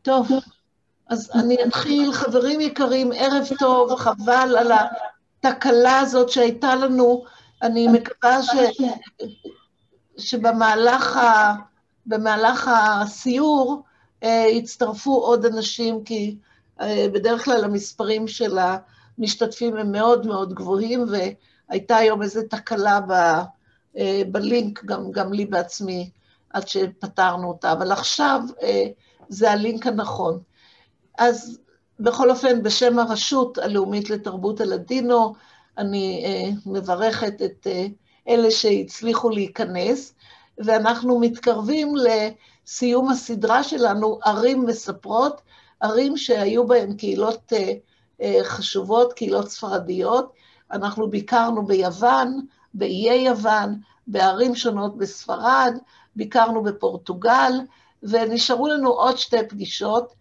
טוב, אז אני אתחיל. חברים יקרים, ערב טוב, חבל על התקלה הזאת שהייתה לנו. אני מקווה שבמהלך הסיור יצטרפו עוד אנשים, כי בדרך כלל המספרים של המשתתפים הם מאוד מאוד גבוהים, והייתה היום איזו תקלה בלינק, גם לי בעצמי, עד שפתרנו אותה, אבל עכשיו זה הלינק הנכון. אז בכל אופן, בשם הרשות הלאומית לתרבות הלדינו, אני מברכת את אלה שהצליחו להיכנס, ואנחנו מתקרבים לסיום הסדרה שלנו, ערים מספרות, ערים שהיו בהן קהילות חשובות, קהילות ספרדיות. אנחנו ביקרנו ביוון, באיי יוון, בערים שונות בספרד, ביקרנו בפורטוגל, ונשארו לנו עוד 2 פגישות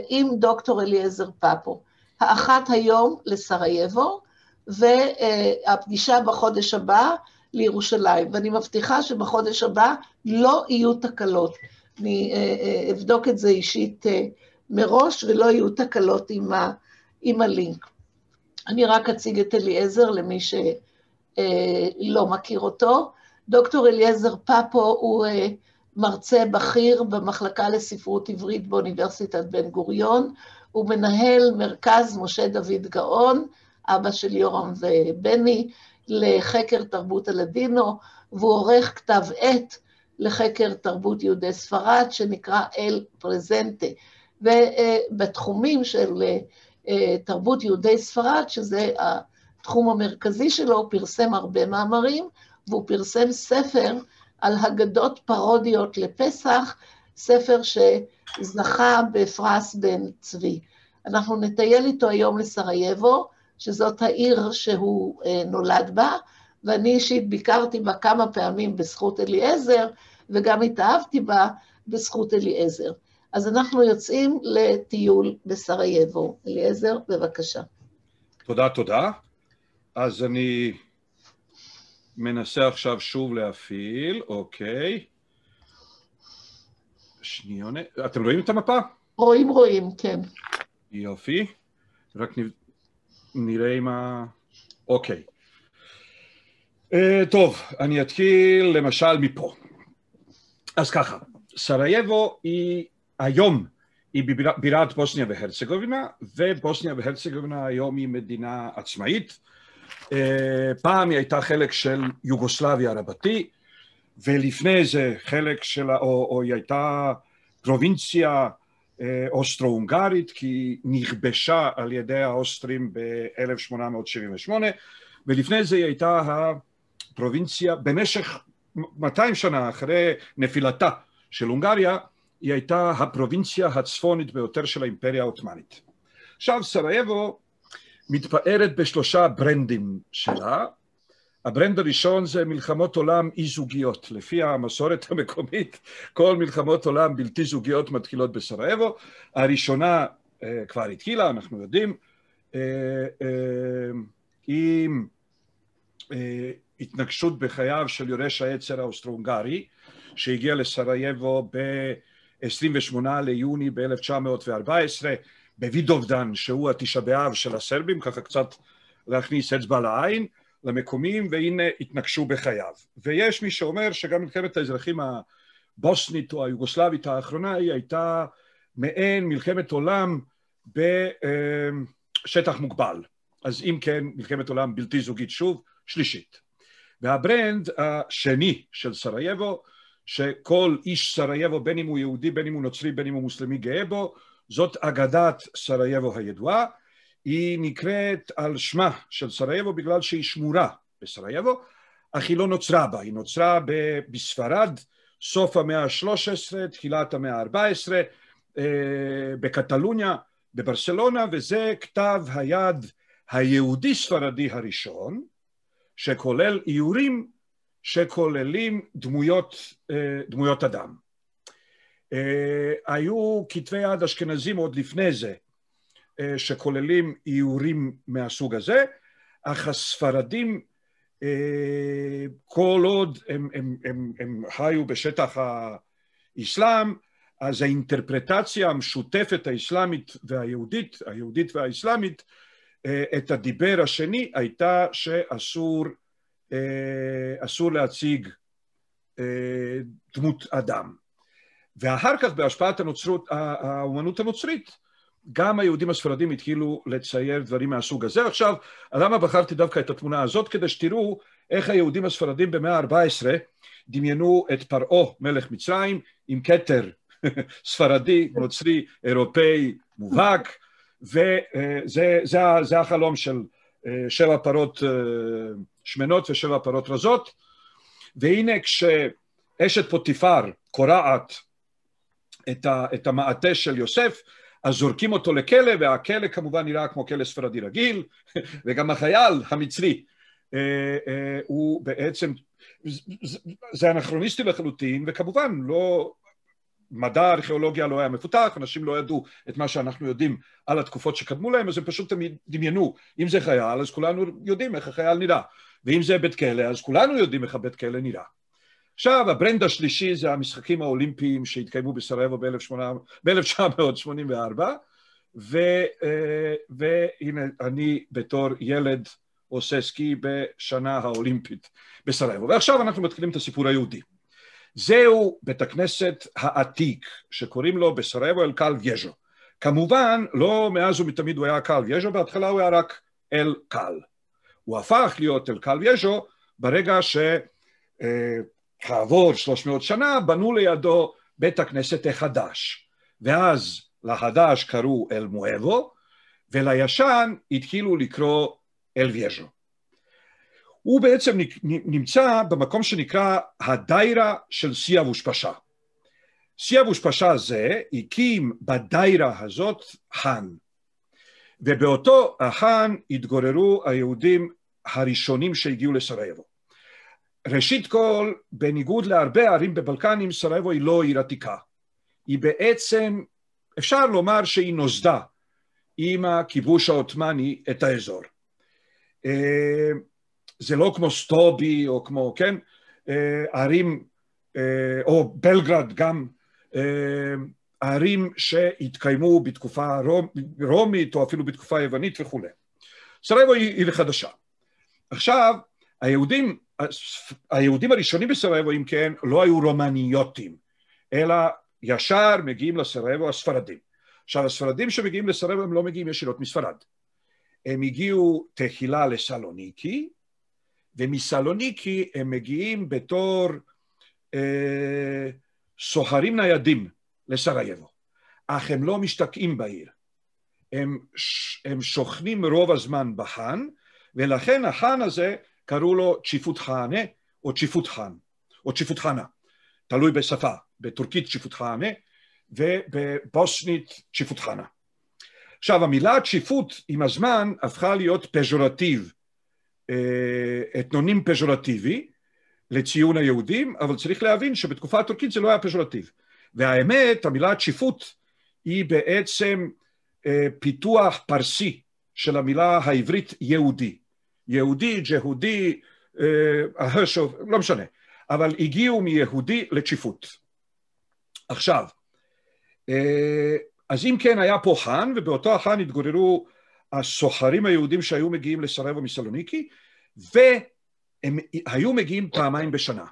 עם דוקטור אליעזר פאפו. האחת היום לסרייבו, והפגישה בחודש הבא לירושלים, ואני מבטיחה שבחודש הבא לא יהיו תקלות. אני אבדוק את זה אישית מראש, ולא יהיו תקלות עם הלינק. אני רק אציג את אליעזר למי שלא מכיר אותו. דוקטור אליעזר פאפו הוא מרצה בכיר במחלקה לספרות עברית באוניברסיטת בן גוריון, הוא מנהל מרכז משה דוד גאון, אבא של יורם ובני, לחקר תרבות הלדינו, והוא עורך כתב עת לחקר תרבות יהודי ספרד, שנקרא אל פרזנטה, ובתחומים של תרבות יהודי ספרד, שזה התחום המרכזי שלו, הוא פרסם הרבה מאמרים, והוא פרסם ספר על הגדות פרודיות לפסח, ספר שזכה בפרס בן צבי. אנחנו נטייל איתו היום לסרייבו, שזאת העיר שהוא נולד בה, ואני אישית ביקרתי בה כמה פעמים בזכות אליעזר, וגם התאהבתי בה בזכות אליעזר. אז אנחנו יוצאים לטיול בסרייבו. אליעזר, בבקשה. תודה. אז אני מנסה עכשיו שוב להפעיל, אוקיי. שניונת, אתם רואים את המפה? רואים, כן. יופי. רק נראה מה... אוקיי. טוב, אני אתחיל למשל מפה. אז ככה, סרייבו היא היום, היא בירת בוסניה והרצגובינה, ובוסניה והרצגובינה היום היא מדינה עצמאית. פעם היא הייתה חלק של יוגוסלביה רבתי, ולפני זה חלק של, או היא הייתה פרובינציה אוסטרו-הונגרית, כי היא נכבשה על ידי האוסטרים ב-1878, ולפני זה היא הייתה הפרובינציה, במשך 200 שנה אחרי נפילתה של הונגריה, היא הייתה הפרובינציה הצפונית ביותר של האימפריה העות'מאנית. עכשיו סרייבו מתפארת ב3 ברנדים שלה. הברנד הראשון זה מלחמות עולם אי זוגיות. לפי המסורת המקומית, כל מלחמות עולם בלתי זוגיות מתחילות בסרייבו. הראשונה כבר התחילה, אנחנו יודעים, עם התנגשות בחייו של יורש העצר האוסטרו-הונגרי, שהגיע לסרייבו ב-28 ליוני ב-1914, בוידובדן, שהוא התשעה באב של הסרבים, ככה קצת להכניס אצבע לעין, למקומים, והנה התנגשו בחייו. ויש מי שאומר שגם מלחמת האזרחים הבוסנית או היוגוסלבית האחרונה, היא הייתה מעין מלחמת עולם בשטח מוגבל. אז אם כן, מלחמת עולם בלתי זוגית שוב, שלישית. והברנד השני של סרייבו, שכל איש סרייבו, בין אם הוא יהודי, בין אם הוא נוצרי, בין אם הוא מוסלמי, גאה בו, זאת אגדת סרייבו הידועה. היא נקראת על שמה של סרייבו בגלל שהיא שמורה בסרייבו, אך היא לא נוצרה בה. היא נוצרה בספרד, סוף המאה ה-13, תחילת המאה ה-14, בקטלוניה, בברסלונה, וזה כתב היד היהודי ספרדי הראשון, שכולל איורים שכוללים דמויות אדם. היו כתבי יד אשכנזים עוד לפני זה, שכוללים איורים מהסוג הזה, אך הספרדים, כל עוד הם חיו בשטח האסלאם, אז האינטרפרטציה המשותפת האסלאמית והיהודית, היהודית והאסלאמית, את הדיבר השני הייתה שאסור להציג דמות אדם. ואחר כך בהשפעת האומנות הנוצרית, גם היהודים הספרדים התחילו לצייר דברים מהסוג הזה. עכשיו, למה בחרתי דווקא את התמונה הזאת? כדי שתראו איך היהודים הספרדים במאה ה-14 דמיינו את פרעה מלך מצרים עם כתר ספרדי, נוצרי, אירופאי, מובהק, וזה החלום של 7 פרות שמנות ו7 פרות רזות. והנה כשאשת פוטיפר קורעת את המעטה של יוסף, אז זורקים אותו לכלא, והכלא כמובן נראה כמו כלא ספרדי רגיל, וגם החייל המצרי הוא בעצם, זה אנכרוניסטי לחלוטין, וכמובן לא, מדע הארכיאולוגיה לא היה מפותח, אנשים לא ידעו את מה שאנחנו יודעים על התקופות שקדמו להם, אז הם פשוט דמיינו, אם זה חייל, אז כולנו יודעים איך החייל נראה, ואם זה בית כלא, אז כולנו יודעים איך הבית כלא נראה. עכשיו, הברנד השלישי זה המשחקים האולימפיים שהתקיימו בסרייבו ב-1984, והנה אני בתור ילד עושה סקי בשנה האולימפית בסרייבו. ועכשיו אנחנו מתחילים את הסיפור היהודי. זהו בית הכנסת העתיק, שקוראים לו בסרייבו אל קל וייז'ו. כמובן, לא מאז ומתמיד הוא היה קל וייז'ו, בהתחלה הוא היה רק אל קל. הוא הפך להיות אל קל וייז'ו ברגע כעבור 300 שנה בנו לידו בית הכנסת החדש, ואז לחדש קראו אל מואבו, ולישן התחילו לקרוא אל וייז'ו. הוא בעצם נמצא במקום שנקרא הדיירה של סיה ושפשה. סיה ושפשה זה הקים בדיירה הזאת חאן, ובאותו החאן התגוררו היהודים הראשונים שהגיעו לסרייבו. ראשית כל, בניגוד להרבה ערים בבלקנים, סרייבו היא לא עיר עתיקה. היא בעצם, אפשר לומר שהיא נוסדה עם הכיבוש העות'מאני את האזור. זה לא כמו סטובי או כמו, כן, ערים, או בלגרד גם, הערים שהתקיימו בתקופה רומית או אפילו בתקופה יוונית וכו'. סרייבו היא עיר חדשה. עכשיו, היהודים הראשונים בסרייבו, אם כן, לא היו רומניוטים, אלא ישר מגיעים לסרייבו הספרדים. עכשיו, הספרדים שמגיעים לסרייבו הם לא מגיעים ישירות מספרד. הם הגיעו תחילה לסלוניקי, ומסלוניקי הם מגיעים בתור סוחרים ניידים לסרייבו, אך הם לא משתקעים בעיר. הם שוכנים רוב הזמן בחאן, ולכן החאן הזה קראו לו צ'יפוט חאנה או צ'יפוט חאן או צ'יפוט חאנה, תלוי בשפה, בטורקית צ'יפוט חאנה ובבוסנית צ'יפוט חאנה. עכשיו המילה צ'יפוט עם הזמן הפכה להיות פז'ורטיב, אתנונים פז'ורטיבי לציון היהודים, אבל צריך להבין שבתקופה הטורקית זה לא היה פז'ורטיב. והאמת, המילה צ'יפוט היא בעצם פיתוח פרסי של המילה העברית יהודי. יהודי, ג'הודי, לא משנה, אבל הגיעו מיהודי לצ'יפוט. עכשיו, אז אם כן היה פה חאן, ובאותו החאן התגוררו הסוחרים היהודים שהיו מגיעים לסרייבו מסלוניקי, והם היו מגיעים פעמיים בשנה.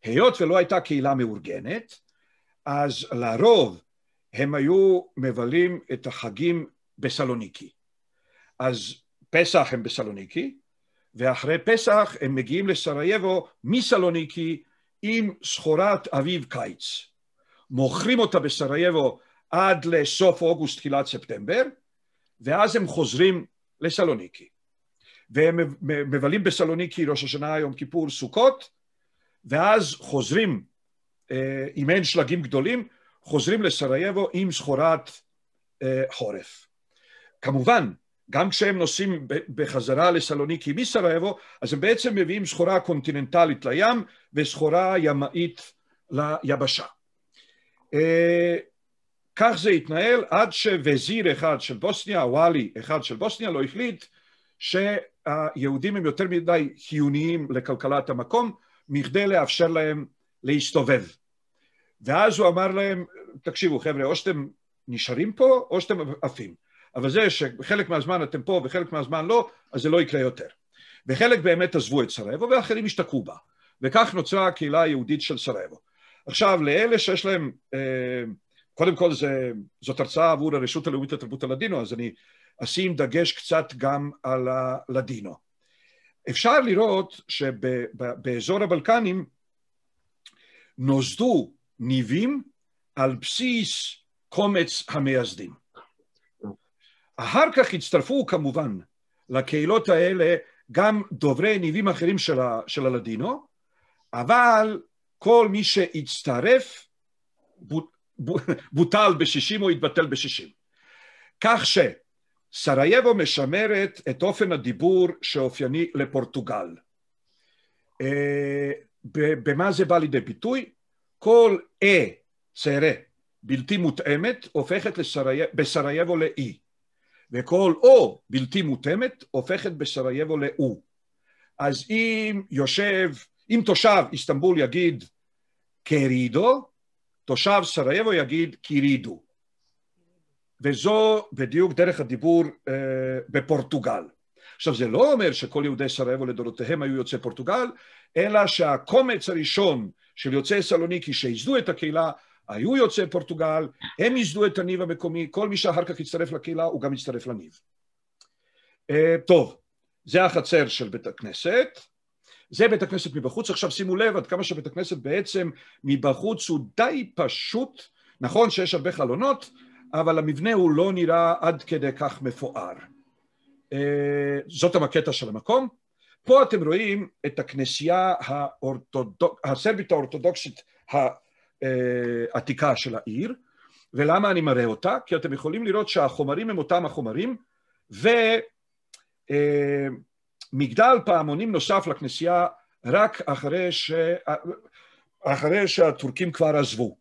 היות ולא הייתה קהילה מאורגנת, אז לרוב הם היו מבלים את החגים בסלוניקי. אז פסח הם בסלוניקי, ואחרי פסח הם מגיעים לסרייבו מסלוניקי עם סחורת אביב קיץ. מוכרים אותה בסרייבו עד לסוף אוגוסט, תחילת ספטמבר, ואז הם חוזרים לסלוניקי. והם מבלים בסלוניקי ראש השנה, יום כיפור, סוכות, ואז חוזרים, אם אין שלגים גדולים, חוזרים לסרייבו עם סחורת חורף. כמובן, גם כשהם נוסעים בחזרה לסלוניקי מסרייבו, אז הם בעצם מביאים סחורה קונטיננטלית לים, וסחורה ימאית ליבשה. כך זה התנהל עד שווזיר אחד של בוסניה, וואלי אחד של בוסניה, לא החליט שהיהודים הם יותר מדי חיוניים לכלכלת המקום, מכדי לאפשר להם להסתובב. ואז הוא אמר להם, תקשיבו חבר'ה, או שאתם נשארים פה, או שאתם עפים. אבל זה שחלק מהזמן אתם פה וחלק מהזמן לא, אז זה לא יקרה יותר. וחלק באמת עזבו את סרייבו, ואחרים השתקעו בה. וכך נוצרה הקהילה היהודית של סרייבו. עכשיו, לאלה שיש להם, קודם כל זאת הרצאה עבור הרשות הלאומית לתרבות הלדינו, אז אני אשים דגש קצת גם על הלדינו. אפשר לראות שבאזור הבלקנים נוסדו ניבים על בסיס קומץ המייסדים. אחר כך הצטרפו כמובן לקהילות האלה גם דוברי ניבים אחרים של הלדינו, אבל כל מי שהצטרף בוטל ב-60 או התבטל ב-60. כך שסרייבו משמרת את אופן הדיבור שאופייני לפורטוגל. במה זה בא לידי ביטוי? כל צערה בלתי מותאמת הופכת בסרייבו לאי, וכל או בלתי מותאמת הופכת בסרייבו לאו. אז אם תושב איסטנבול יגיד קרידו, תושב סרייבו יגיד קירידו. וזו בדיוק דרך הדיבור בפורטוגל. עכשיו זה לא אומר שכל יהודי סרייבו לדורותיהם היו יוצאי פורטוגל, אלא שהקומץ הראשון של יוצאי סלוניקי שהייסדו את הקהילה היו יוצאי פורטוגל, הם ייסדו את הניב המקומי, כל מי שאחר כך יצטרף לקהילה הוא גם יצטרף לניב. טוב, זה החצר של בית הכנסת, זה בית הכנסת מבחוץ. עכשיו שימו לב עד כמה שבית הכנסת בעצם מבחוץ הוא די פשוט, נכון שיש הרבה חלונות, אבל המבנה הוא לא נראה עד כדי כך מפואר. זאת המקטה של המקום. פה אתם רואים את הכנסייה הסרבית האורתודוקסית העתיקה של העיר, ולמה אני מראה אותה? כי אתם יכולים לראות שהחומרים הם אותם החומרים, ומגדל פעמונים נוסף לכנסייה רק אחרי שהטורקים כבר עזבו.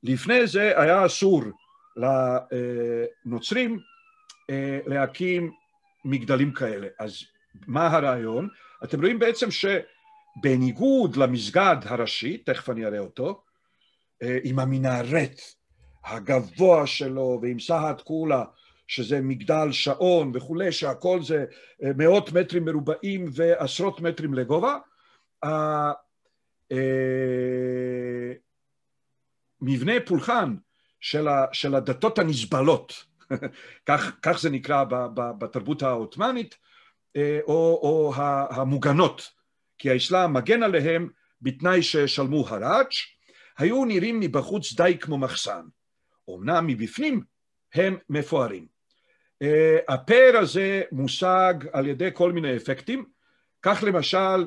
לפני זה היה אסור לנוצרים להקים מגדלים כאלה. אז מה הרעיון? אתם רואים בעצם שבניגוד למסגד הראשי, תכף אני אראה אותו, עם המנהרת הגבוה שלו ועם סהת כולה, שזה מגדל שעון וכולי, שהכל זה מאות מטרים מרובעים ועשרות מטרים לגובה, מבנה פולחן של הדתות הנסבלות, כך זה נקרא בתרבות העות'מאנית, או המוגנות, כי האסלאם מגן עליהם בתנאי ששלמו הראג', היו נראים מבחוץ די כמו מחסן. אמנם מבפנים הם מפוארים. הפאר הזה מושג על ידי כל מיני אפקטים, כך למשל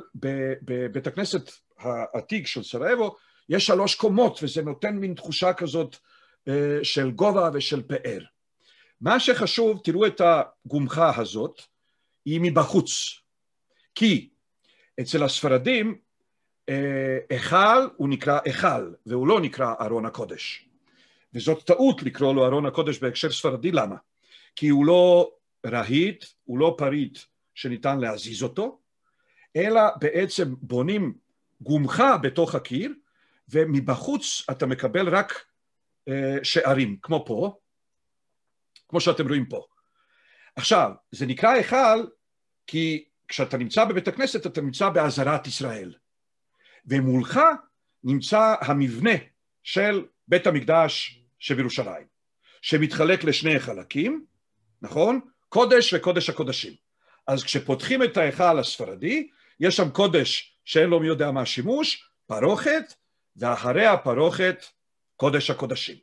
בבית הכנסת העתיק של סרייבו יש 3 קומות, וזה נותן מין תחושה כזאת של גובה ושל פאר. מה שחשוב, תראו את הגומחה הזאת, היא מבחוץ. כי אצל הספרדים, היכל הוא נקרא היכל, והוא לא נקרא ארון הקודש. וזאת טעות לקרוא לו ארון הקודש בהקשר ספרדי, למה? כי הוא לא רהיט, הוא לא פריט שניתן להזיז אותו, אלא בעצם בונים גומחה בתוך הקיר, ומבחוץ אתה מקבל רק שערים, כמו פה, כמו שאתם רואים פה. עכשיו, זה נקרא היכל, כי כשאתה נמצא בבית הכנסת, אתה נמצא בעזרת ישראל. ומולך נמצא המבנה של בית המקדש שבירושלים, שמתחלק לשני חלקים, נכון? קודש וקודש הקודשים. אז כשפותחים את ההיכל הספרדי, יש שם קודש שאין לו מי יודע מה שימוש, פרוכת, ואחרי הפרוכת קודש הקודשים.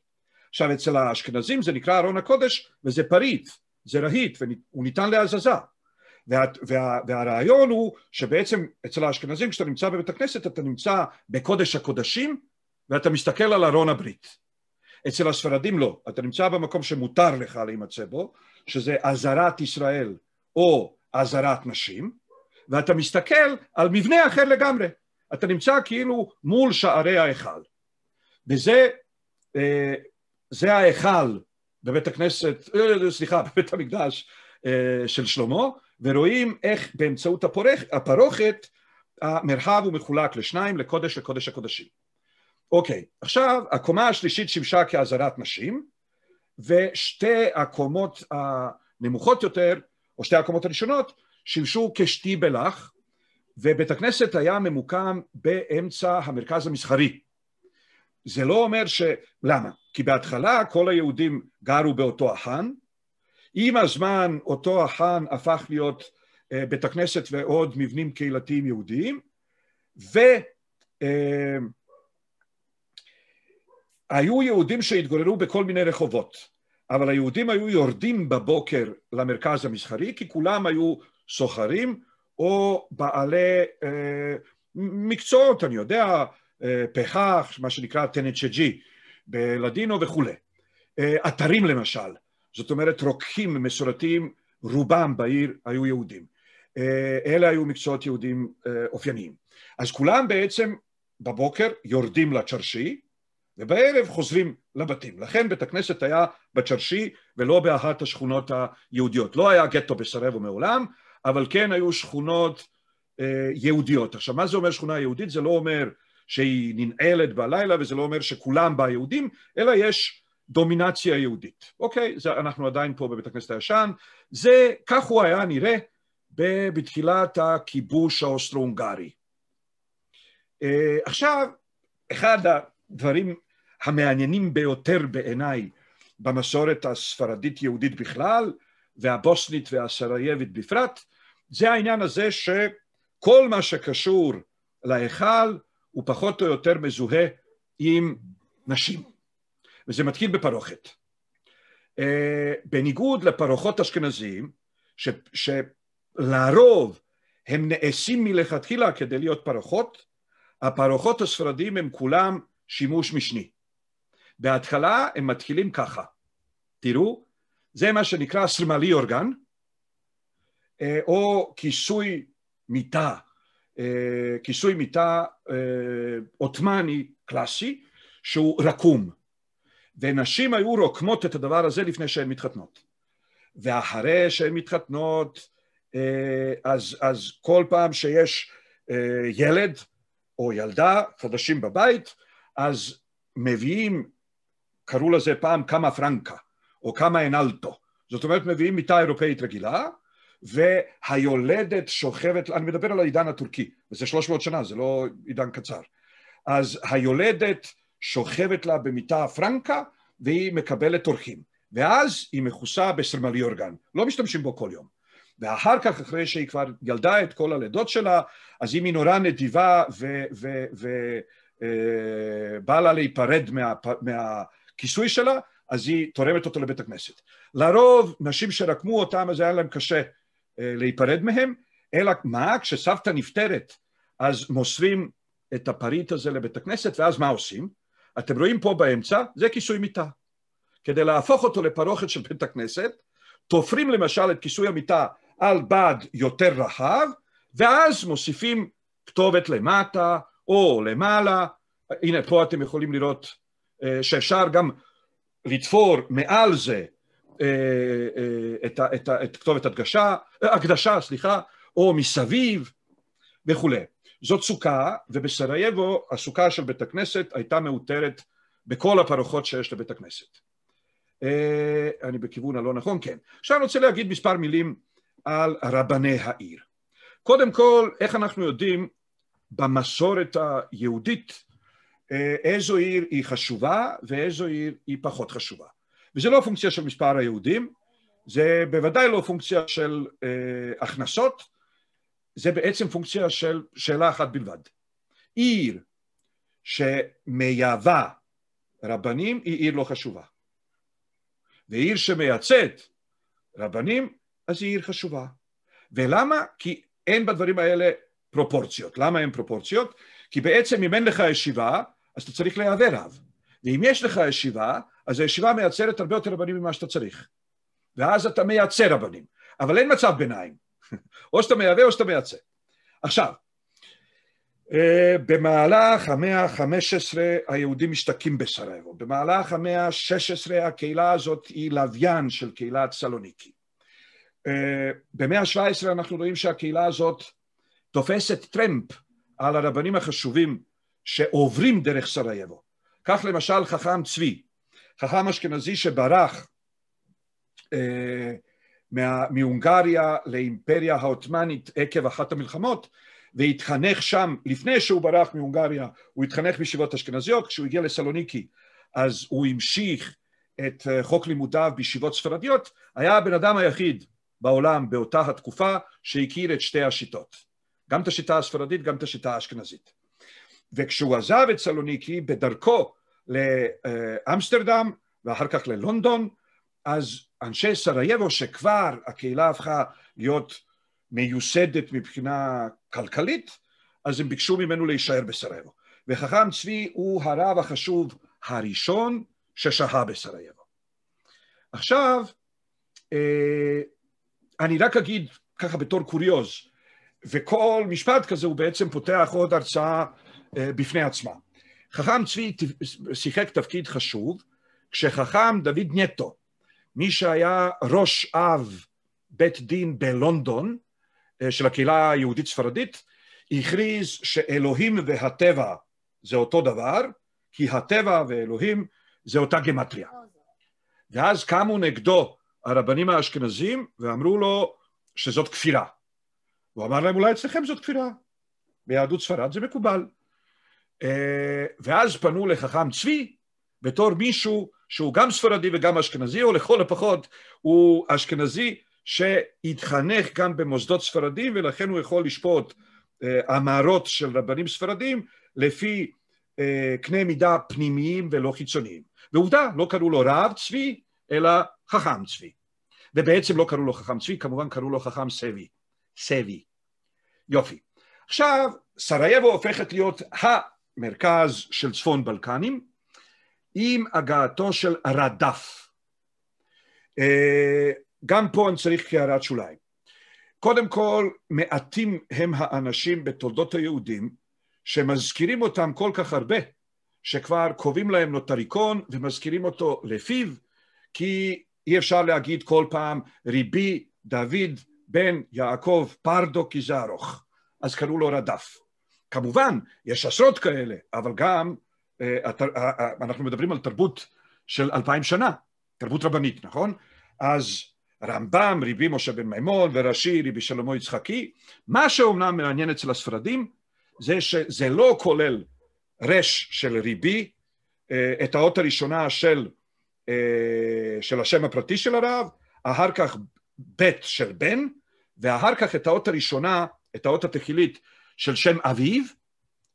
עכשיו אצל האשכנזים זה נקרא ארון הקודש, וזה פריט, זה רהיט, והוא ניתן להזזה. והרעיון הוא שבעצם אצל האשכנזים כשאתה נמצא בבית הכנסת אתה נמצא בקודש הקודשים ואתה מסתכל על ארון הברית. אצל הספרדים לא, אתה נמצא במקום שמותר לך להימצא בו, שזה עזרת ישראל או עזרת נשים, ואתה מסתכל על מבנה אחר לגמרי, אתה נמצא כאילו מול שערי ההיכל. וזה ההיכל בבית הכנסת, בבית המקדש של שלמה, ורואים איך באמצעות הפרוכת המרחב הוא מחולק לשניים, לקודש וקודש הקודשים. אוקיי, עכשיו הקומה השלישית שימשה כעזרת נשים, ושתי הקומות הנמוכות יותר, או שתי הקומות הראשונות, שימשו כשטיבלח, ובית הכנסת היה ממוקם באמצע המרכז המסחרי. זה לא אומר למה? כי בהתחלה כל היהודים גרו באותו החאן, עם הזמן אותו החאן הפך להיות בית הכנסת ועוד מבנים קהילתיים יהודיים, והיו יהודים שהתגוררו בכל מיני רחובות, אבל היהודים היו יורדים בבוקר למרכז המסחרי, כי כולם היו סוחרים או בעלי מקצועות, אני יודע, פחח, מה שנקרא טנצ'ג'י, בלדינו וכו'. אתרים למשל, זאת אומרת רוקחים מסורתיים, רובם בעיר היו יהודים. אלה היו מקצועות יהודים אופייניים. אז כולם בעצם בבוקר יורדים לצ'רשי, ובערב חוזרים לבתים. לכן בית הכנסת היה בצ'רשי ולא באחת השכונות היהודיות. לא היה גטו בסרייבו מעולם, אבל כן היו שכונות יהודיות. עכשיו, מה זה אומר שכונה יהודית? זה לא אומר שהיא ננעלת בלילה, וזה לא אומר שכולם בה יהודים, אלא יש דומינציה יהודית. אוקיי, אנחנו עדיין פה בבית הכנסת הישן. כך הוא היה נראה בתחילת הכיבוש האוסטרו-הונגרי. עכשיו, אחד הדברים המעניינים ביותר בעיניי במסורת הספרדית יהודית בכלל, והבוסנית והסרייבית בפרט, זה העניין הזה שכל מה שקשור להיכל הוא פחות או יותר מזוהה עם נשים. וזה מתחיל בפרוכת. בניגוד לפרוחות אשכנזיים, שלרוב הם נעשים מלכתחילה כדי להיות פרוחות, הפרוחות הספרדיים הם כולם שימוש משני. בהתחלה הם מתחילים ככה. תראו, זה מה שנקרא סרמלי אורגן, או כיסוי מיטה, עות'מאני קלאסי, שהוא רקום. ונשים היו רוקמות את הדבר הזה לפני שהן מתחתנות. ואחרי שהן מתחתנות, אז כל פעם שיש ילד או ילדה חדשים בבית, אז מביאים, קראו לזה פעם כמה פרנקה, או כמה אנלטו. זאת אומרת, מביאים מיטה אירופאית רגילה, והיולדת שוכבת, אני מדבר על העידן הטורקי, וזה 300 שנה, זה לא עידן קצר. אז היולדת שוכבת לה במיטה פרנקה, והיא מקבלת אורחים. ואז היא מכוסה בסרמלי אורגן, לא משתמשים בו כל יום. ואחר כך, אחרי שהיא כבר ילדה את כל הלידות שלה, אז אם היא נורא נדיבה ובא לה להיפרד מהכיסוי שלה, אז היא תורמת אותו לבית הכנסת. לרוב, נשים שרקמו אותם, אז היה להם קשה להיפרד מהם, אלא מה? כשסבתא נפטרת, אז מוסרים את הפריט הזה לבית הכנסת, ואז מה עושים? אתם רואים פה באמצע, זה כיסוי מיטה. כדי להפוך אותו לפרוכת של בית הכנסת, תופרים למשל את כיסוי המיטה על בד יותר רחב, ואז מוסיפים כתובת למטה או למעלה. הנה, פה אתם יכולים לראות שאפשר גם לתפור מעל זה את כתובת הקדשה, או מסביב וכו'. זאת סוכה, ובסרייבו הסוכה של בית הכנסת הייתה מאותרת בכל הפרוחות שיש לבית הכנסת. אני בכיוון הלא נכון, כן. עכשיו אני רוצה להגיד מספר מילים על רבני העיר. קודם כל, איך אנחנו יודעים במסורת היהודית איזו עיר היא חשובה ואיזו עיר היא פחות חשובה. וזה לא פונקציה של מספר היהודים, זה בוודאי לא פונקציה של הכנסות, זה בעצם פונקציה של שאלה אחת בלבד. עיר שמייבא רבנים היא עיר לא חשובה. ועיר שמייצאת רבנים, אז היא עיר חשובה. ולמה? כי אין בדברים האלה פרופורציות. למה אין פרופורציות? כי בעצם אם אין לך ישיבה, אז אתה צריך לייבא רב. ואם יש לך ישיבה, אז הישיבה מייצרת הרבה יותר רבנים ממה שאתה צריך. ואז אתה מייצר רבנים. אבל אין מצב ביניים. או שאתה מייבא או שאתה מייצא. עכשיו, במהלך המאה ה-15 היהודים משתקים בסרייבו. במהלך המאה ה-16 הקהילה הזאת היא לוויין של קהילת סלוניקי. במאה ה-17 אנחנו רואים שהקהילה הזאת תופסת טרמפ על הרבנים החשובים שעוברים דרך סרייבו. כך למשל חכם צבי, חכם אשכנזי שברח מהונגריה לאימפריה העות'מאנית עקב אחת המלחמות, והתחנך שם, לפני שהוא ברח מהונגריה, הוא התחנך בישיבות אשכנזיות. כשהוא הגיע לסלוניקי, אז הוא המשיך את חוק לימודיו בישיבות ספרדיות. היה הבן אדם היחיד בעולם באותה התקופה שהכיר את שתי השיטות, גם את השיטה הספרדית, גם את השיטה האשכנזית. וכשהוא עזב את סלוניקי בדרכו לאמסטרדם ואחר כך ללונדון, אז אנשי סרייבו, שכבר הקהילה הפכה להיות מיוסדת מבחינה כלכלית, אז הם ביקשו ממנו להישאר בסרייבו. וחכם צבי הוא הרב החשוב הראשון ששהה בסרייבו. עכשיו, אני רק אגיד ככה בתור קוריוז, וכל משפט כזה הוא בעצם פותח עוד הרצאה בפני עצמה. חכם צבי שיחק תפקיד חשוב, כשחכם דוד ניטו, מי שהיה ראש אב בית דין בלונדון, של הקהילה היהודית ספרדית, הכריז שאלוהים והטבע זה אותו דבר, כי הטבע ואלוהים זה אותה גמטריה. ואז קמו נגדו הרבנים האשכנזים ואמרו לו שזאת כפירה. הוא אמר להם, אולי אצלכם זאת כפירה, ביהדות ספרד זה מקובל. ואז פנו לחכם צבי בתור מישהו שהוא גם ספרדי וגם אשכנזי, או לכל הפחות הוא אשכנזי שהתחנך גם במוסדות ספרדים, ולכן הוא יכול לשפוט אמרות של רבנים ספרדים לפי קנה מידה פנימיים ולא חיצוניים. ועובדה, לא קראו לו רב צבי, אלא חכם צבי. ובעצם לא קראו לו חכם צבי, כמובן קראו לו חכם סבי. סבי. יופי. עכשיו, סרייבו הופכת להיות המרכז של צפון בלקנים, עם הגעתו של רדף. גם פה אני צריך כהערת שוליים. קודם כל, מעטים הם האנשים בתולדות היהודים, שמזכירים אותם כל כך הרבה, שכבר קובעים להם נוטריקון ומזכירים אותו לפיו, כי אי אפשר להגיד כל פעם ריבי דוד בן יעקב פרדו כי זה ארוך, אז קראו לו רדף. כמובן, יש עשרות כאלה, אבל גם אנחנו מדברים על תרבות של 2000 שנה, תרבות רבנית, נכון? אז רמב"ם, ריבי משה בן מימון, ורש"י, ריבי שלמה יצחקי. מה שאומנם מעניין אצל הספרדים, זה שזה לא כולל רש של ריבי, את האות הראשונה של השם הפרטי של הרב, אחר כך בית של בן, ואחר כך את האות הראשונה, את האות התחילית של שם אביו,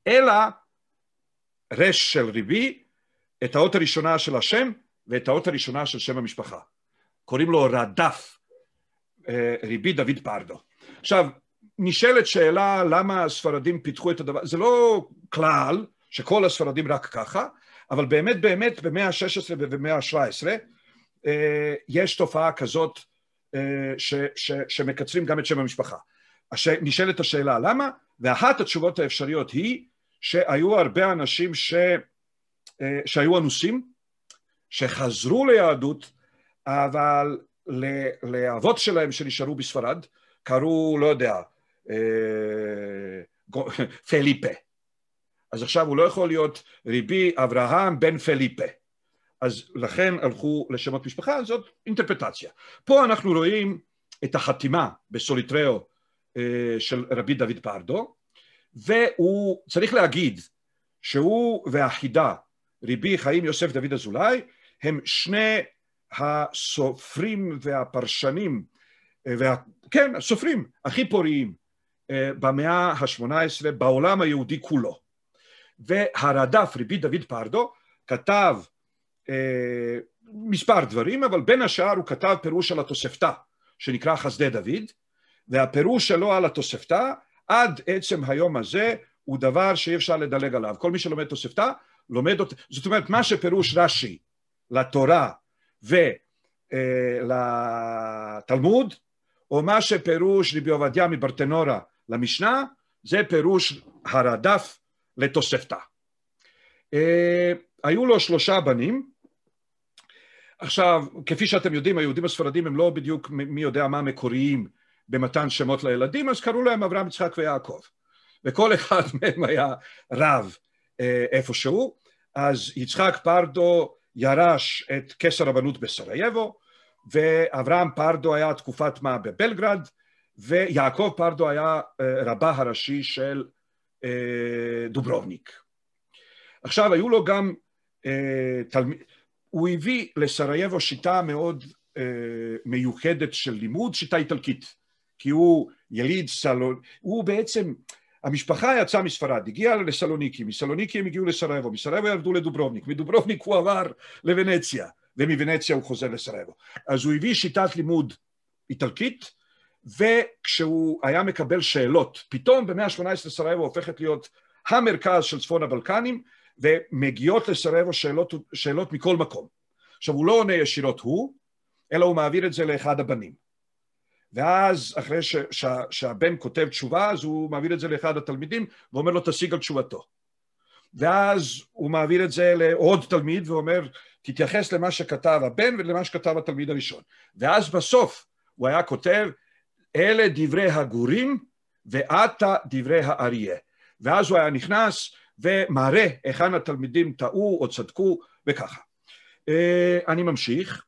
אלא רש של ריבי, את האות הראשונה של השם, ואת האות הראשונה של שם המשפחה. קוראים לו רדף, ריבי דוד פרדו. עכשיו, נשאלת שאלה למה הספרדים פיתחו את הדבר, זה לא כלל שכל הספרדים רק ככה, אבל באמת במאה ה-16 ובמאה ה-17 יש תופעה כזאת שמקצרים גם את שם המשפחה. נשאלת השאלה למה, ואחת התשובות האפשריות היא שהיו הרבה אנשים שהיו אנוסים, שחזרו ליהדות, אבל לאבות שלהם שנשארו בספרד, קראו, לא יודע, פליפה. אז עכשיו הוא לא יכול להיות ריבי אברהם בן פליפה. אז לכן הלכו לשמות משפחה, זאת אינטרפטציה. פה אנחנו רואים את החתימה בסוליטריו של רבי דוד פרדו, והוא צריך להגיד שהוא והחידה, ריבי חיים יוסף דוד אזולאי, הם שני הסופרים והפרשנים, כן, הסופרים הכי פוריים במאה ה-18 בעולם היהודי כולו. והרדף, רבי דוד פרדו, כתב מספר דברים, אבל בין השאר הוא כתב פירוש על התוספתא, שנקרא חסדי דוד, והפירוש שלו על התוספתא, עד עצם היום הזה, הוא דבר שאי אפשר לדלג עליו. כל מי שלומד תוספתא, לומד אותה. זאת אומרת, מה שפירוש רש"י לתורה ולתלמוד, או מה שפירוש רבי עובדיה מברטנורה למשנה, זה פירוש הרדף לתוספתא. היו לו 3 בנים. עכשיו, כפי שאתם יודעים, היהודים הספרדים הם לא בדיוק מי יודע מה מקוריים במתן שמות לילדים, אז קראו להם אברהם, יצחק ויעקב. וכל אחד מהם היה רב איפשהו, אז יצחק פרדו ירש את כס הרבנות בסרייבו, ואברהם פרדו היה תקופת מה בבלגרד, ויעקב פרדו היה רבה הראשי של דוברובניק. עכשיו היו לו גם הוא הביא לסרייבו שיטה מאוד מיוחדת של לימוד, שיטה איטלקית, כי הוא יליד הוא בעצם, המשפחה יצאה מספרד, הגיעה לסלוניקי, מסלוניקי הם הגיעו לסרייבו, מסרייבו ירדו לדוברובניק, מדוברובניק הוא עבר לוונציה, ומוונציה הוא חוזר לסרייבו. אז הוא הביא שיטת לימוד איטלקית, וכשהוא היה מקבל שאלות, פתאום במאה ה-18 סרייבו הופכת להיות המרכז של צפון הבלקנים, ומגיעות לסרייבו שאלות מכל מקום. עכשיו הוא לא עונה ישירות הוא, אלא הוא מעביר את זה לאחד הבנים. ואז אחרי שהבן כותב תשובה, אז הוא מעביר את זה לאחד התלמידים, ואומר לו תשיג על תשובתו. ואז הוא מעביר את זה לעוד תלמיד, ואומר תתייחס למה שכתב הבן ולמה שכתב התלמיד הראשון. ואז בסוף הוא היה כותב, אלה דברי הגורים, ועתה דברי האריה. ואז הוא היה נכנס ומראה היכן התלמידים טעו או צדקו, וככה. אני ממשיך.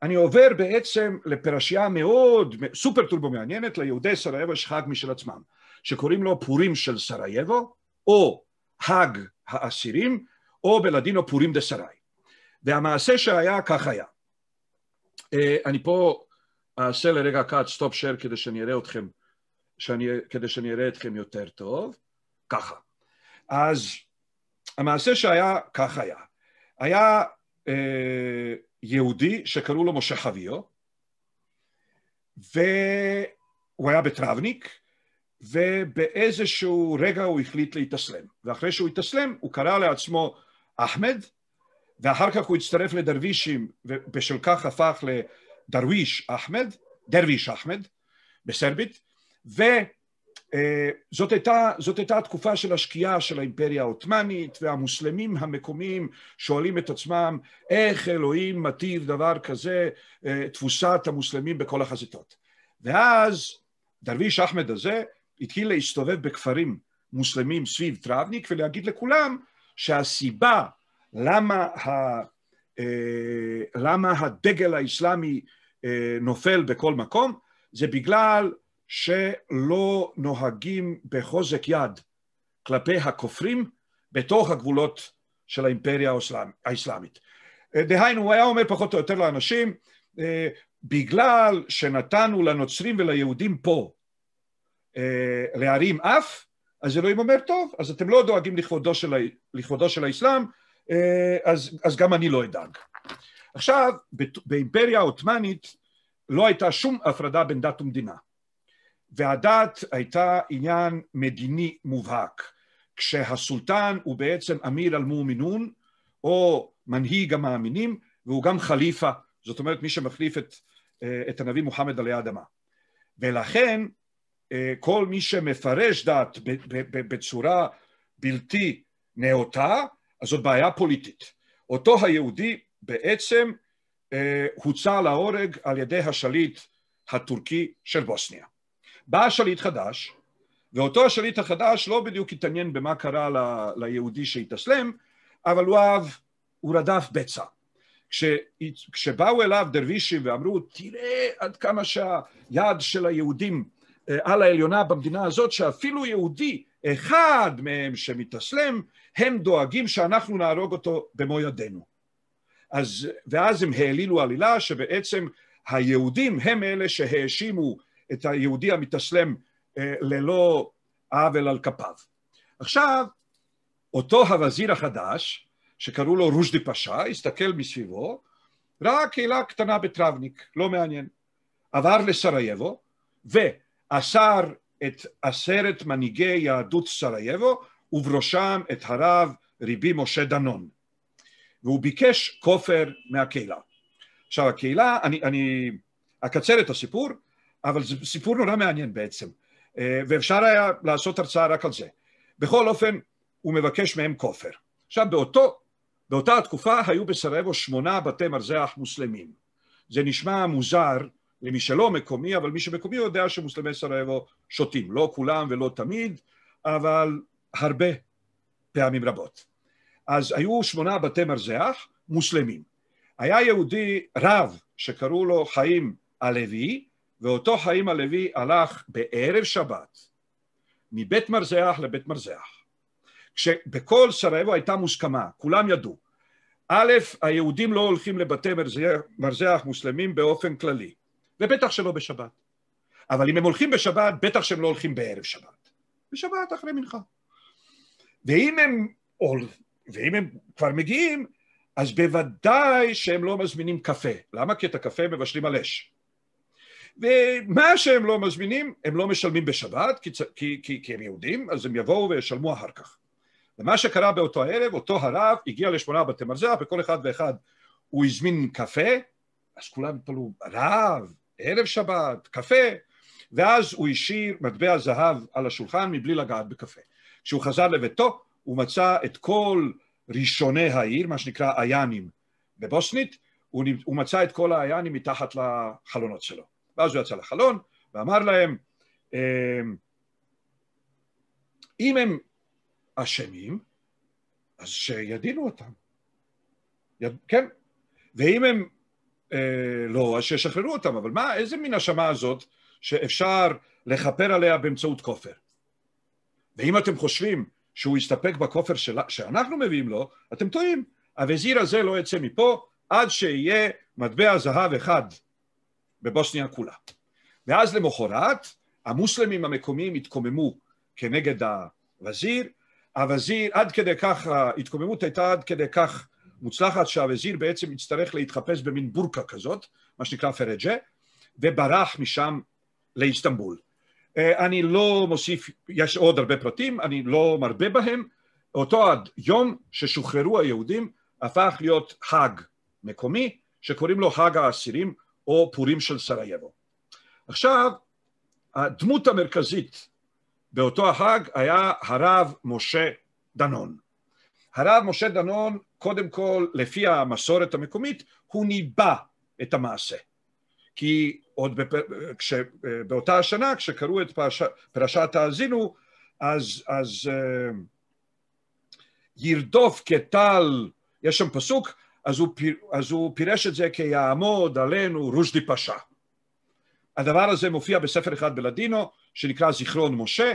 אני עובר בעצם לפרשייה מאוד סופר טורבו מעניינת, ליהודי סרייבו יש חג משל עצמם, שקוראים לו פורים של סרייבו, או חג האסירים, או בלדינו פורים דה סריי. והמעשה שהיה כך היה. אני פה אעשה לרגע קאט סטופ שייר כדי שאני אראה אתכם, כדי שאני אראה אתכם יותר טוב, ככה. אז המעשה שהיה כך היה. היה יהודי שקראו לו משה חביו, והוא היה בטרבניק, ובאיזשהו רגע הוא החליט להתאסלם. ואחרי שהוא התאסלם, הוא קרא לעצמו אחמד, ואחר כך הוא הצטרף לדרווישים, ובשל כך הפך לדרוויש אחמד, דרוויש אחמד, בסרבית, זאת הייתה התקופה של השקיעה של האימפריה העות'מאנית, והמוסלמים המקומיים שואלים את עצמם, איך אלוהים מטיב דבר כזה, תפוסת המוסלמים בכל החזיתות. ואז דרוויש אחמד הזה התחיל להסתובב בכפרים מוסלמים סביב טרבניק, ולהגיד לכולם שהסיבה למה הדגל האסלאמי נופל בכל מקום, זה בגלל שלא נוהגים בחוזק יד כלפי הכופרים בתוך הגבולות של האימפריה האסלאמית. דהיינו, הוא היה אומר פחות או יותר לאנשים, בגלל שנתנו לנוצרים וליהודים פה להרים אף, אז אלוהים אומר, טוב, אז אתם לא דואגים לכבודו של האסלאם, אז גם אני לא אדאג. עכשיו, באימפריה העות'מאנית לא הייתה שום הפרדה בין דת ומדינה. והדת הייתה עניין מדיני מובהק, כשהסולטן הוא בעצם אמיר אל-מומינון, או מנהיג המאמינים, והוא גם חליפה, זאת אומרת מי שמחליף את הנביא מוחמד עלי האדמה. ולכן כל מי שמפרש דת בצורה בלתי נאותה, אז זאת בעיה פוליטית. אותו היהודי בעצם הוצא להורג על ידי השליט הטורקי של בוסניה. בא השליט חדש, ואותו השליט החדש לא בדיוק התעניין במה קרה ליהודי שהתאסלם, אבל הוא רדף בצע. כשבאו אליו דרווישים ואמרו, תראה עד כמה שהיד של היהודים על העליונה במדינה הזאת, שאפילו יהודי אחד מהם שמתאסלם, הם דואגים שאנחנו נהרוג אותו במו ידינו. ואז הם העלילו עלילה שבעצם היהודים הם אלה שהאשימו את היהודי המתאסלם ללא עוול על כפיו. עכשיו, אותו הווזיר החדש, שקראו לו רושדי פשע, הסתכל מסביבו, ראה קהילה קטנה בטרבניק, לא מעניין. עבר לסרייבו, ואסר את 10 מנהיגי יהדות סרייבו, ובראשם את הרב ריבי משה דנון. והוא ביקש כופר מהקהילה. עכשיו, הקהילה, אני אקצר את הסיפור, אבל זה סיפור נורא מעניין בעצם, ואפשר היה לעשות הרצאה רק על זה. בכל אופן, הוא מבקש מהם כופר. עכשיו, באותה התקופה היו בסרייבו 8 בתי מרזח מוסלמים. זה נשמע מוזר למי שלא מקומי, אבל מי שמקומי יודע שמוסלמי סרייבו שותים. לא כולם ולא תמיד, אבל הרבה פעמים רבות. אז היו 8 בתי מרזח מוסלמים. היה יהודי רב שקראו לו חיים הלוי, ואותו חיים הלוי הלך בערב שבת מבית מרזח לבית מרזח. כשבכל סרייבו הייתה מוסכמה, כולם ידעו. א', היהודים לא הולכים לבתי מרזח מוסלמים באופן כללי, ובטח שלא בשבת. אבל אם הם הולכים בשבת, בטח שהם לא הולכים בערב שבת. בשבת אחרי מנחה. ואם הם כבר מגיעים, אז בוודאי שהם לא מזמינים קפה. למה? כי את הקפה מבשלים על אש. ומה שהם לא מזמינים, הם לא משלמים בשבת, כי הם יהודים, אז הם יבואו וישלמו אחר כך. ומה שקרה באותו הערב, אותו הרב הגיע ל8 בתי מרזח, וכל אחד ואחד הוא הזמין קפה, אז כולם התפלאו, רב, ערב שבת, קפה, ואז הוא השאיר מטבע זהב על השולחן מבלי לגעת בקפה. כשהוא חזר לביתו, הוא מצא את כל ראשוני העיר, מה שנקרא עיינים בבוסנית, הוא מצא את כל העיינים מתחת לחלונות שלו. ואז הוא יצא לחלון ואמר להם, אם הם אשמים, אז שידינו אותם. כן. ואם הם לא, אז שישחררו אותם. אבל מה, איזה מין האשמה הזאת שאפשר לכפר עליה באמצעות כופר? ואם אתם חושבים שהוא יסתפק בכופר שאנחנו מביאים לו, אתם טועים. הווזיר הזה לא יצא מפה עד שיהיה מטבע זהב אחד בבוסניה כולה. ואז למחרת, המוסלמים המקומיים התקוממו כנגד הווזיר. הווזיר, עד כדי כך, ההתקוממות הייתה עד כדי כך מוצלחת, שהווזיר בעצם יצטרך להתחפש במין בורקה כזאת, מה שנקרא פרג'ה, וברח משם לאיסטנבול. אני לא מוסיף, יש עוד הרבה פרטים, אני לא מרבה בהם. אותו יום ששוחררו היהודים הפך להיות חג מקומי, שקוראים לו חג האסירים או פורים של סרייבו. עכשיו, הדמות המרכזית באותו החג היה הרב משה דנון. הרב משה דנון, קודם כל, לפי המסורת המקומית, הוא ניבא את המעשה. כי עוד באותה השנה, כשקראו את פרשת האזינו, אז ירדוף כטל, יש שם פסוק, אז הוא פירש את זה כיעמוד עלינו רושדי פשע. הדבר הזה מופיע בספר אחד בלדינו, שנקרא זיכרון משה,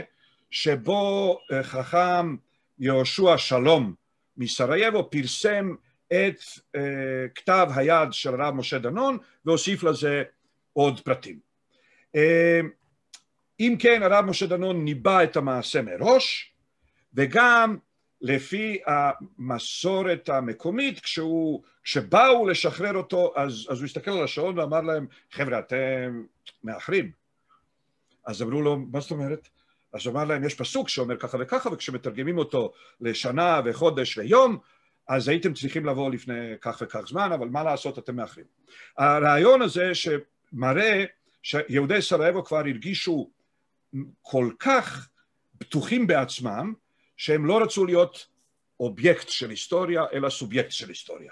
שבו חכם יהושע שלום מסרייבו פרסם את כתב היד של הרב משה דנון, והוסיף לזה עוד פרטים. אם כן, הרב משה דנון ניבא את המעשה מראש, וגם לפי המסורת המקומית, כשבאו לשחרר אותו, אז הוא הסתכל על השעון ואמר להם, חבר'ה, אתם מאחרים. אז אמרו לו, מה זאת אומרת? אז הוא אמר להם, יש פסוק שאומר ככה וככה, וכשמתרגמים אותו לשנה וחודש ויום, אז הייתם צריכים לבוא לפני כך וכך זמן, אבל מה לעשות, אתם מאחרים. הרעיון הזה שמראה שיהודי סרייבו כבר הרגישו כל כך בטוחים בעצמם, שהם לא רצו להיות אובייקט של היסטוריה, אלא סובייקט של היסטוריה.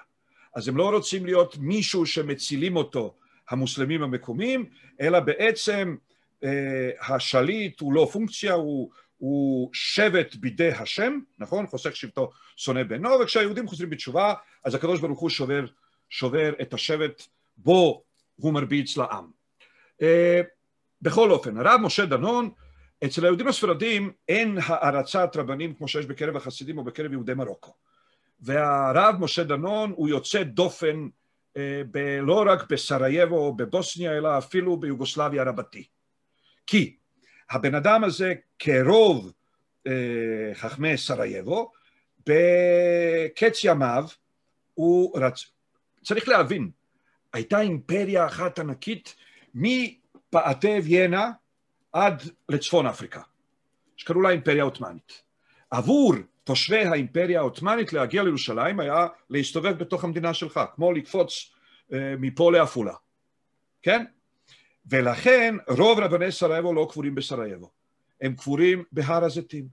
אז הם לא רוצים להיות מישהו שמצילים אותו המוסלמים המקומיים, אלא בעצם השליט הוא לא פונקציה, הוא שבט בידי השם, נכון? חוסך שבטו שונא בנו, וכשהיהודים חוזרים בתשובה, אז הקדוש ברוך הוא שובר את השבט בו הוא מרביץ לעם. בכל אופן, הרב משה דנון, אצל היהודים הספרדים אין הערצת רבנים כמו שיש בקרב החסידים או בקרב יהודי מרוקו. והרב משה דנון הוא יוצא דופן לא רק בסרייבו או בבוסניה, אלא אפילו ביוגוסלביה רבתי. כי הבן אדם הזה, כרוב חכמי סרייבו, בקץ ימיו, צריך להבין, הייתה אימפריה אחת ענקית מפאתי ויינה עד לצפון אפריקה, שקראו לה אימפריה העות'מאנית. עבור תושבי האימפריה העות'מאנית להגיע לירושלים היה להסתובב בתוך המדינה שלך, כמו לקפוץ מפה לעפולה, כן? ולכן רוב רבני סרייבו לא קבורים בסרייבו, הם קבורים בהר הזיתים.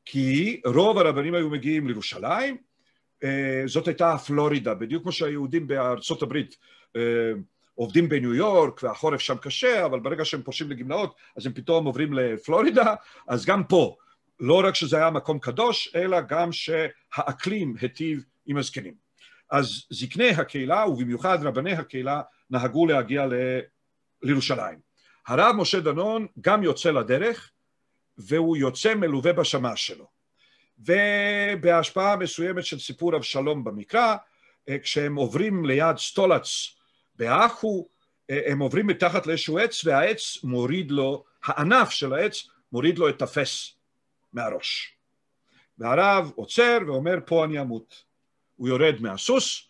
כי רוב הרבנים היו מגיעים לירושלים, זאת הייתה פלורידה, בדיוק כמו שהיהודים בארצות הברית עובדים בניו יורק, והחורף שם קשה, אבל ברגע שהם פורשים לגמלאות, אז הם פתאום עוברים לפלורידה, אז גם פה לא רק שזה היה מקום קדוש, אלא גם שהאקלים היטיב עם הזקנים. אז זקני הקהילה, ובמיוחד רבני הקהילה, נהגו להגיע לירושלים. הרב משה דנון גם יוצא לדרך, והוא יוצא מלווה בשמש שלו. ובהשפעה מסוימת של סיפור אבשלום במקרא, כשהם עוברים ליד סטולץ באחו, הם עוברים מתחת לאיזשהו עץ, והעץ מוריד לו, הענף של העץ מוריד לו את הפס מהראש. והרב עוצר ואומר, פה אני אמות. הוא יורד מהסוס,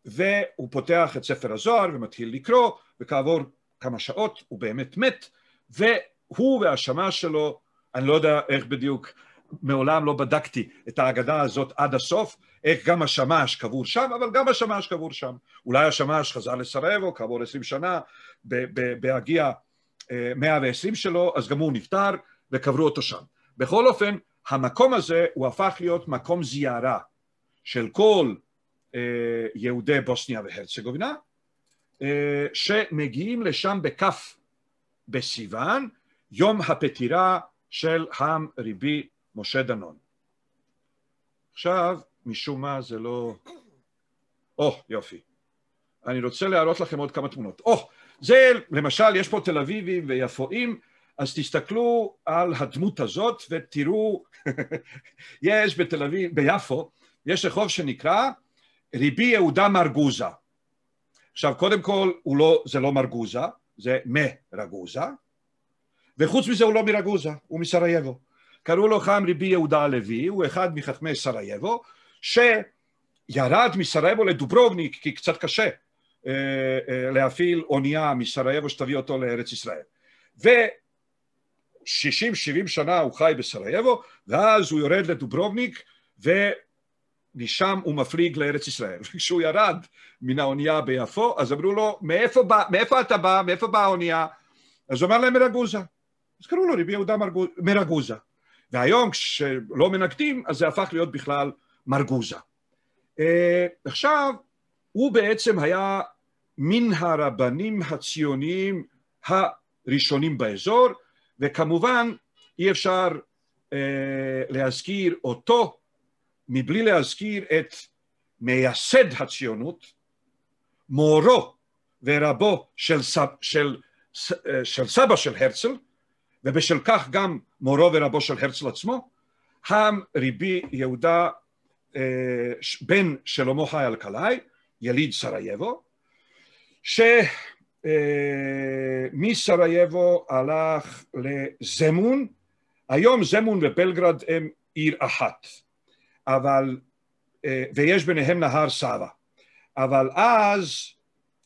והוא פותח את ספר הזוהר ומתחיל לקרוא, וכעבור כמה שעות הוא באמת מת, והוא והשמש שלו, אני לא יודע איך בדיוק, מעולם לא בדקתי את ההגדה הזאת עד הסוף, איך גם השמש קבור שם, אבל גם השמש קבור שם. אולי השמש חזר לסרייבו, כעבור 20 שנה, בהגיע 120 שלו, אז גם הוא נפטר, וקברו אותו שם. בכל אופן, המקום הזה הוא הפך להיות מקום זיארה של כל יהודי בוסניה והרצגובינה, שמגיעים לשם בכף בסיוון, יום הפטירה של רבי משה דנון. עכשיו, משום מה זה לא... יופי. אני רוצה להראות לכם עוד כמה תמונות. זה, למשל, יש פה תל אביבים ויפואים, אז תסתכלו על הדמות הזאת ותראו, יש בתל אביב, ביפו, יש רחוב שנקרא רבי יהודה מרגוזה. עכשיו, קודם כל, זה לא מרגוזה, זה מרגוזה, וחוץ מזה הוא לא מרגוזה, הוא מסרייבו. קראו לו חם רבי יהודה הלוי, הוא אחד מחכמי סרייבו, שירד מסרייבו לדוברובניק, כי קצת קשה להפעיל אונייה מסרייבו שתביא אותו לארץ ישראל. ו60-70 שנה הוא חי בסרייבו, ואז הוא יורד לדוברובניק, ומשם הוא מפליג לארץ ישראל. כשהוא ירד מן האונייה ביפו, אז אמרו לו, מאיפה אתה בא? מאיפה באה האונייה? אז הוא אמר להם מרגוזה. אז קראו לו רבי יהודה מרגוזה. והיום כשלא מנקדים, אז זה הפך להיות בכלל מרגוזה. עכשיו, הוא בעצם היה מן הרבנים הציוניים הראשונים באזור, וכמובן אי אפשר להזכיר אותו מבלי להזכיר את מייסד הציונות, מורו ורבו של סבא של הרצל, ובשל כך גם מורו ורבו של הרצל עצמו, רבי יהודה בן שלמה חי אלקלעי, יליד סרייבו, שמסרייבו הלך לזמון. היום זמון ובלגרד הם עיר אחת, ויש ביניהם נהר סאווה, אבל אז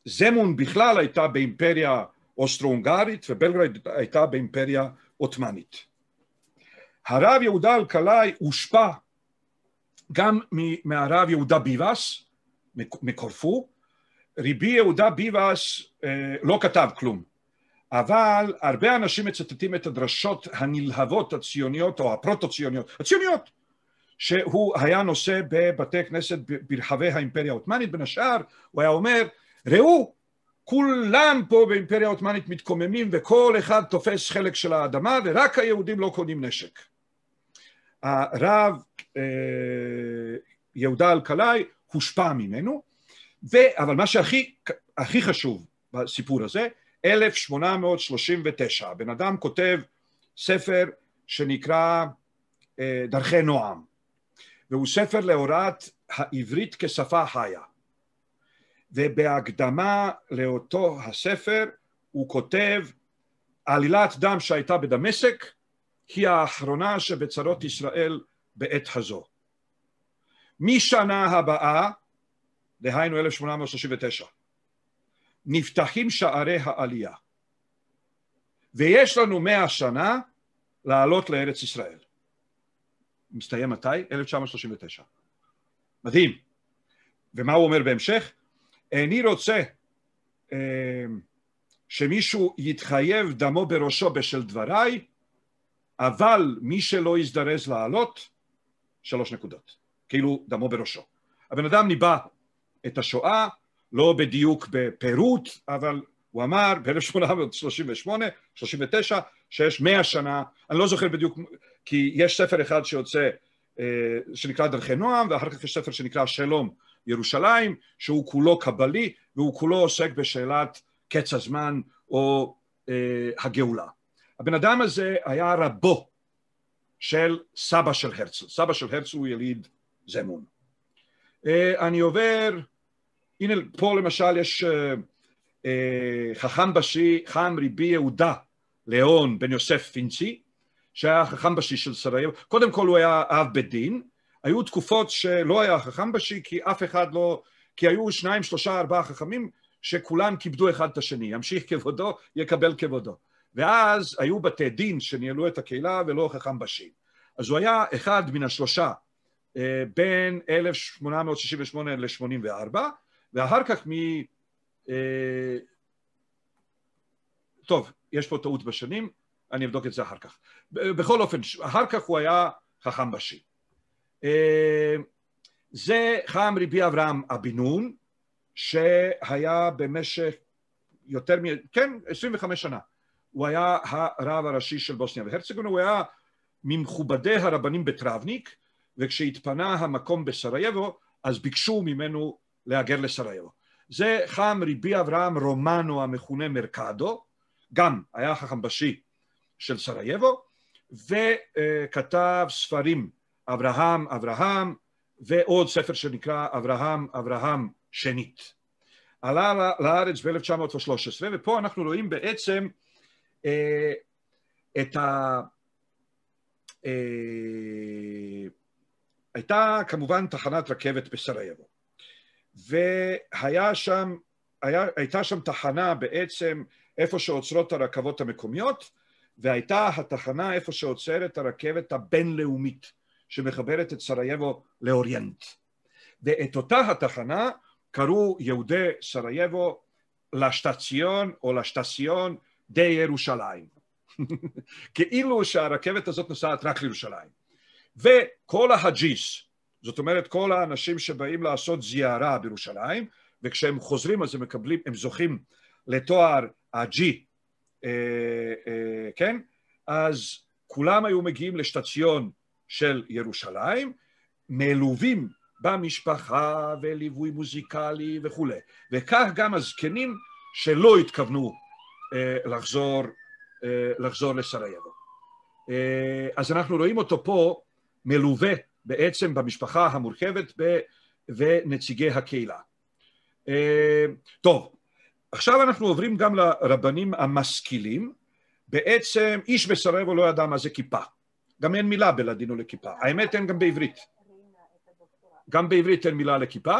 זמון בכלל הייתה באימפריה אוסטרו-הונגרית, ובלגרד הייתה באימפריה עות'מאנית. הרב יהודה אלקלעי הושפע גם מהרב יהודה ביבאס, מקורפו. רבי יהודה ביבאס לא כתב כלום, אבל הרבה אנשים מצטטים את הדרשות הנלהבות הציוניות, או הפרוטו-ציוניות, הציוניות, שהוא היה נושא בבתי כנסת ברחבי האימפריה העות'מאנית. בין השאר, הוא היה אומר, ראו, כולם פה באימפריה העות'מאנית מתקוממים, וכל אחד תופס חלק של האדמה, ורק היהודים לא קונים נשק. הרב יהודה אלקלעי הושפע ממנו, אבל מה שהכי חשוב בסיפור הזה, 1839, הבן אדם כותב ספר שנקרא דרכי נועם, והוא ספר להוראת העברית כשפה חיה. ובהקדמה לאותו הספר הוא כותב, עלילת דם שהייתה בדמשק היא האחרונה שבצרות ישראל בעת הזו. משנה הבאה, דהיינו 1839, נפתחים שערי העלייה, ויש לנו 100 שנה לעלות לארץ ישראל. מסתיים מתי? 1939. מדהים. ומה הוא אומר בהמשך? איני רוצה שמישהו יתחייב דמו בראשו בשל דבריי, אבל מי שלא יזדרז לעלות, 3 נקודות. כאילו דמו בראשו. הבן אדם ניבא את השואה, לא בדיוק בפירוט, אבל הוא אמר ב-1838, 39, שיש 100 שנה, אני לא זוכר בדיוק כי יש ספר אחד שיוצא, שנקרא דרכי נועם, ואחר כך יש ספר שנקרא שלום ירושלים, שהוא כולו קבלי, והוא כולו עוסק בשאלת קץ הזמן או הגאולה. הבן אדם הזה היה רבו של סבא של הרצל. סבא של הרצל הוא יליד זמון. אני עובר, הנה פה למשל יש חכם בשי, חם ריבי יהודה ליאון בן יוסף פינצי, שהיה חכם בשי של סרייבו. קודם כל הוא היה אב בית דין, היו תקופות שלא היה חכם בשי, כי אף אחד לא, כי היו 2, 3, 4 חכמים שכולם כיבדו אחד את השני, ימשיך כבודו, יקבל כבודו. ואז היו בתי דין שניהלו את הקהילה ולא חכם בשי. אז הוא היה אחד מן השלושה בין 1868 ל-84, ואחר כך טוב, יש פה טעות בשנים, אני אבדוק את זה אחר כך. בכל אופן, אחר כך הוא היה חכם בשי. זה חם רבי אברהם אבינון, שהיה במשך יותר כן, 25 שנה. הוא היה הרב הראשי של בוסניה והרצגובינה, הוא היה ממכובדי הרבנים בטרבניק, וכשהתפנה המקום בסרייבו, אז ביקשו ממנו להגר לסרייבו. זה חם רבי אברהם רומנו המכונה מרקדו, גם היה חכם בשי של סרייבו, וכתב ספרים אברהם, ועוד ספר שנקרא אברהם שנית. עלה לארץ ב-1913, ופה אנחנו רואים בעצם את הייתה כמובן תחנת רכבת בסרייבו, והייתה שם תחנה בעצם איפה שעוצרות הרכבות המקומיות, והייתה התחנה איפה שעוצרת הרכבת הבינלאומית, שמחברת את סרייבו לאוריינט. ואת אותה התחנה קראו יהודי סרייבו לשטציון או לשטציון די ירושלים. כאילו שהרכבת הזאת נוסעת רק לירושלים. וכל ההג'יס, זאת אומרת כל האנשים שבאים לעשות זיארה בירושלים, וכשהם חוזרים אז הם זוכים לתואר הג'י, כן? אז כולם היו מגיעים לשטציון של ירושלים, מלווים במשפחה וליווי מוזיקלי וכו'. וכך גם הזקנים שלא התכוונו לחזור לסרייבו. אז אנחנו רואים אותו פה מלווה בעצם במשפחה המורכבת ונציגי הקהילה. טוב, עכשיו אנחנו עוברים גם לרבנים המשכילים. בעצם איש בסרייבו לא ידע מה זה כיפה. גם אין מילה בלדינו לכיפה. האמת אין גם בעברית. גם בעברית אין מילה לכיפה,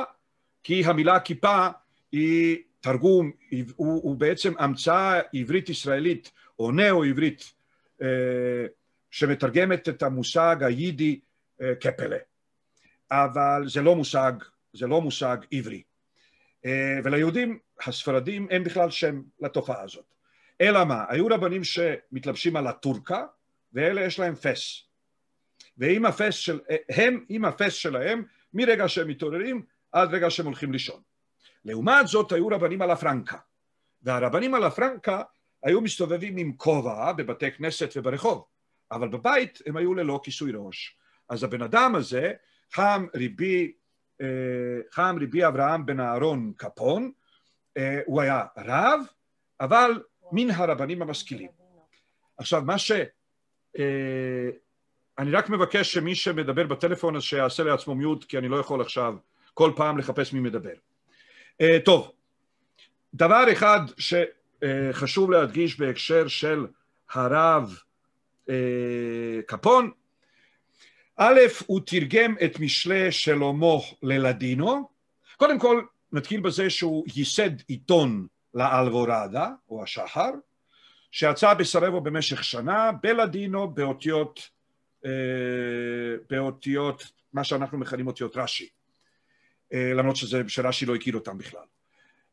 כי המילה כיפה היא תרגום, הוא בעצם המצאה עברית ישראלית או נאו-עברית שמתרגמת את המושג היידי כפלה. אבל זה לא מושג עברי. וליהודים הספרדים אין בכלל שם לתופעה הזאת. אלא מה? היו רבנים שמתלבשים על הטורקה, ואלה יש להם פס. ועם הפס שלהם, מרגע שהם מתעוררים, עד רגע שהם הולכים לישון. לעומת זאת, היו רבנים על הפרנקה. והרבנים על הפרנקה היו מסתובבים עם כובע בבתי כנסת וברחוב, אבל בבית הם היו ללא כיסוי ראש. אז הבן אדם הזה, חם רבי אברהם בן אהרון קפון, הוא היה רב, אבל מן הרבנים המשכילים. עכשיו, אני רק מבקש שמי שמדבר בטלפון אז שיעשה לעצמו מיוט, כי אני לא יכול עכשיו כל פעם לחפש מי מדבר. טוב, דבר אחד שחשוב להדגיש בהקשר של הרב קפון, א', הוא תרגם את משלי שלמה ללדינו. קודם כל נתחיל בזה שהוא ייסד עיתון לאלבורדה או השחר, שיצא בסרייבו במשך שנה בלדינו באותיות מה שאנחנו מכנים אותיות רש"י, למרות שרש"י לא הכיר אותם בכלל.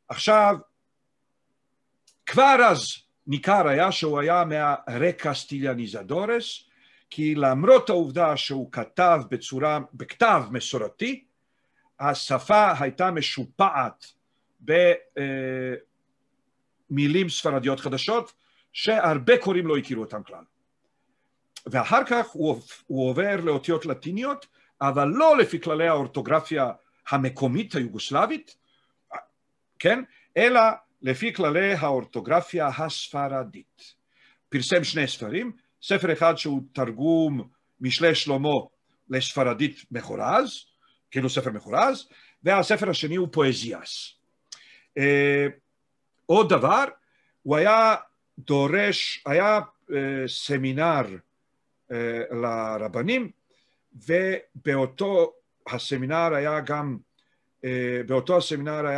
עכשיו, כבר אז ניכר היה שהוא היה מהרקסטיליאניזדורס, כי למרות העובדה שהוא כתב בכתב מסורתי, השפה הייתה משופעת במילים ספרדיות חדשות, שהרבה קוראים לא הכירו אותם כלל. ואחר כך הוא עובר לאותיות לטיניות, אבל לא לפי כללי האורתוגרפיה המקומית היוגוסלבית, כן? אלא לפי כללי האורתוגרפיה הספרדית. פרסם 2 ספרים, ספר אחד שהוא תרגום משלי שלמה לספרדית מחורז, כאילו ספר מחורז, והספר השני הוא פואזיאס. עוד דבר, הוא היה דורש, היה סמינר לרבנים, ובאותו הסמינר היה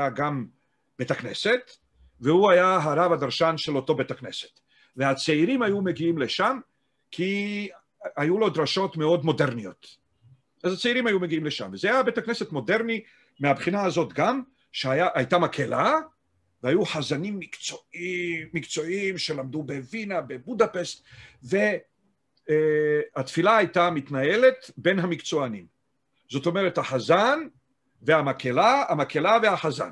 גם בית הכנסת, והוא היה הרב הדרשן של אותו בית הכנסת. והצעירים היו מגיעים לשם, כי היו לו דרשות מאוד מודרניות. אז הצעירים היו מגיעים לשם, וזה היה בית הכנסת מודרני, מהבחינה הזאת גם, שהייתה מקהלה, והיו חזנים מקצועיים שלמדו בווינה, בבודפסט, והתפילה הייתה מתנהלת בין המקצוענים. זאת אומרת, החזן והמקהלה, המקהלה והחזן.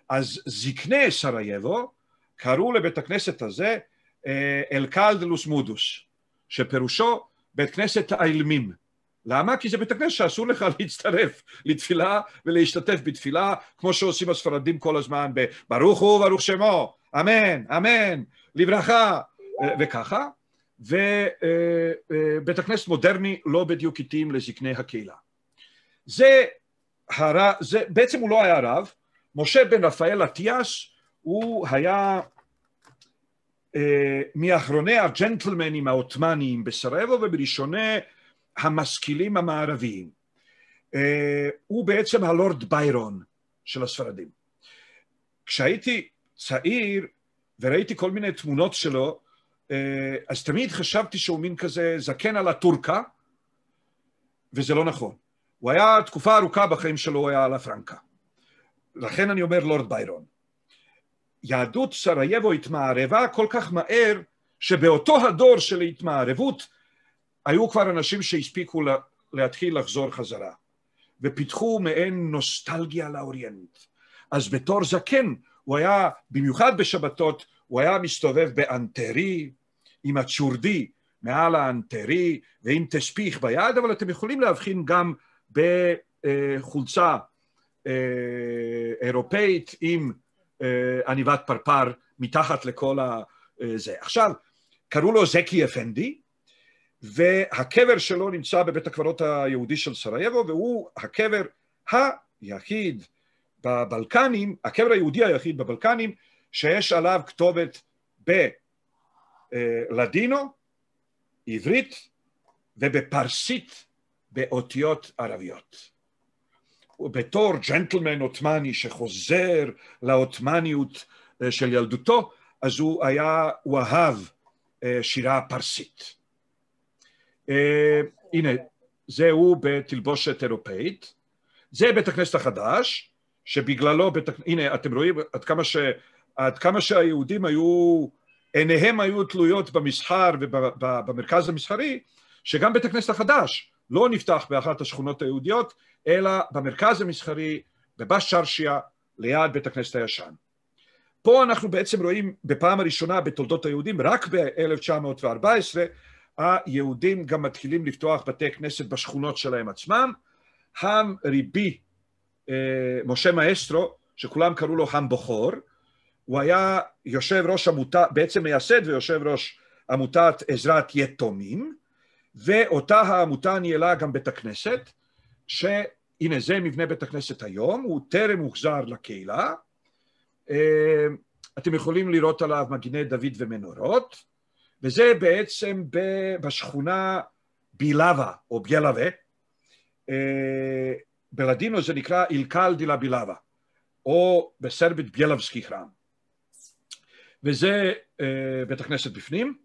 אז זקני סרייבו קראו לבית הכנסת הזה אלקלדלוס מודוס, שפירושו בית כנסת האילמים. למה? כי זה בית הכנסת שאסור לך להצטרף לתפילה ולהשתתף בתפילה, כמו שעושים הספרדים כל הזמן, ברוך הוא ברוך שמו, אמן, אמן, לברכה, וככה. ובית הכנסת מודרני לא בדיוק התאים לזקני הקהילה. זה בעצם הוא לא היה רב, משה בן רפאל אטיאס, הוא היה מאחרוני הג'נטלמנים העות'מאניים בסרייבו ובראשוני המשכילים המערביים. הוא בעצם הלורד ביירון של הספרדים. כשהייתי צעיר וראיתי כל מיני תמונות שלו, אז תמיד חשבתי שהוא מין כזה זקן על הטורקה, וזה לא נכון. הוא היה תקופה ארוכה בחיים שלו, הוא היה על הפרנקה. לכן אני אומר לורד ביירון. יהדות סרייבו התמערבה כל כך מהר, שבאותו הדור של התמערבות, היו כבר אנשים שהספיקו להתחיל לחזור חזרה, ופיתחו מעין נוסטלגיה לאוריינט. אז בתור זקן, הוא היה, במיוחד בשבתות, הוא היה מסתובב באנטרי, עם הצ'ורדי מעל האנטרי, ועם תספיך ביד, אבל אתם יכולים להבחין גם בחולצה אירופאית, עם עניבת פרפר מתחת לכל זה. עכשיו, קראו לו זקי אפנדי, והקבר שלו נמצא בבית הקברות היהודי של סרייבו, והוא הקבר היחיד בבלקנים, הקבר היהודי היחיד בבלקנים, שיש עליו כתובת בלדינו, עברית, ובפרסית באותיות ערביות. בתור ג'נטלמן עות'מאני שחוזר לעות'מאניות של ילדותו, אז הוא אהב שירה פרסית. הנה, זהו בתלבושת אירופאית. זה בית הכנסת החדש, שבגללו, הנה, אתם רואים עד כמה שהיהודים עיניהם היו תלויות במסחר ובמרכז המסחרי, שגם בית הכנסת החדש לא נפתח באחת השכונות היהודיות, אלא במרכז המסחרי, בבאש שרשיה, ליד בית הכנסת הישן. פה אנחנו בעצם רואים בפעם הראשונה בתולדות היהודים, רק ב-1914, היהודים גם מתחילים לפתוח בתי כנסת בשכונות שלהם עצמם. ריבי משה מאסטרו, שכולם קראו לו בכור, הוא היה יושב ראש עמותה, בעצם מייסד ויושב ראש עמותת עזרת יתומים, ואותה העמותה ניהלה גם בית הכנסת, שהנה זה מבנה בית הכנסת היום, הוא טרם הוחזר לקהילה, אתם יכולים לראות עליו מגיני דוד ומנורות, וזה בעצם בשכונה בילאבה או ביאלאבה, בלדינו זה נקרא אילקל דילה בילאבה, או בסרבית ביאלבסקי חרם. וזה בית הכנסת בפנים,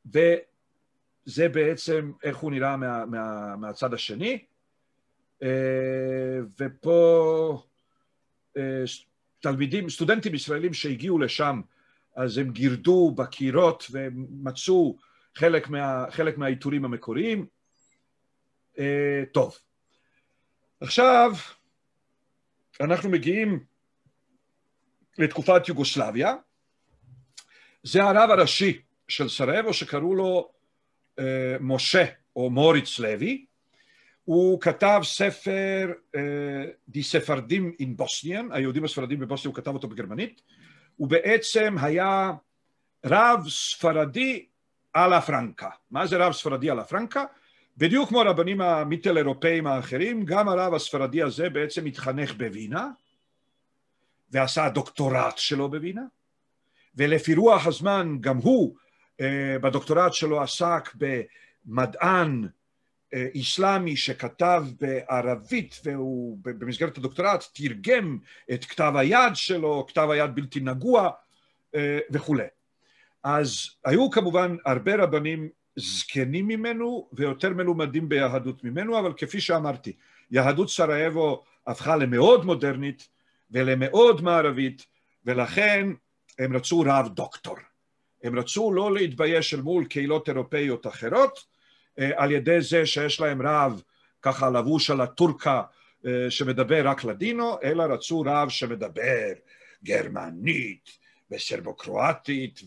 וזה בעצם איך הוא נראה מהצד השני, ופה סטודנטים ישראלים שהגיעו לשם, אז הם גירדו בקירות ומצאו חלק מהעיטורים המקוריים. טוב, עכשיו אנחנו מגיעים לתקופת יוגוסלביה. זה הרב הראשי של סרייבו שקראו לו משה או מוריץ לוי, הוא כתב ספר די ספרדים אין בוסניאן, היהודים הספרדים בבוסניה, הוא כתב אותו בגרמנית, הוא בעצם היה רב ספרדי על הפרנקה. מה זה רב ספרדי על הפרנקה? בדיוק כמו הרבנים המיטל אירופאים האחרים, גם הרב הספרדי הזה בעצם התחנך בווינה, ועשה דוקטורט שלו בווינה, ולפי רוח הזמן גם הוא בדוקטורט שלו עסק במדען איסלאמי שכתב בערבית, והוא במסגרת הדוקטורט תרגם את כתב היד שלו, כתב היד בלתי נגוע וכו'. אז היו כמובן הרבה רבנים זקנים ממנו ויותר מלומדים ביהדות ממנו, אבל כפי שאמרתי, יהדות סרייבו הפכה למאוד מודרנית ולמאוד מערבית, ולכן הם רצו רב דוקטור. הם רצו לא להתבייש אל מול קהילות אירופאיות אחרות, על ידי זה שיש להם רב ככה לבוש על הטורקה שמדבר רק לדינו, אלא רצו רב שמדבר גרמנית וסרבו-קרואטית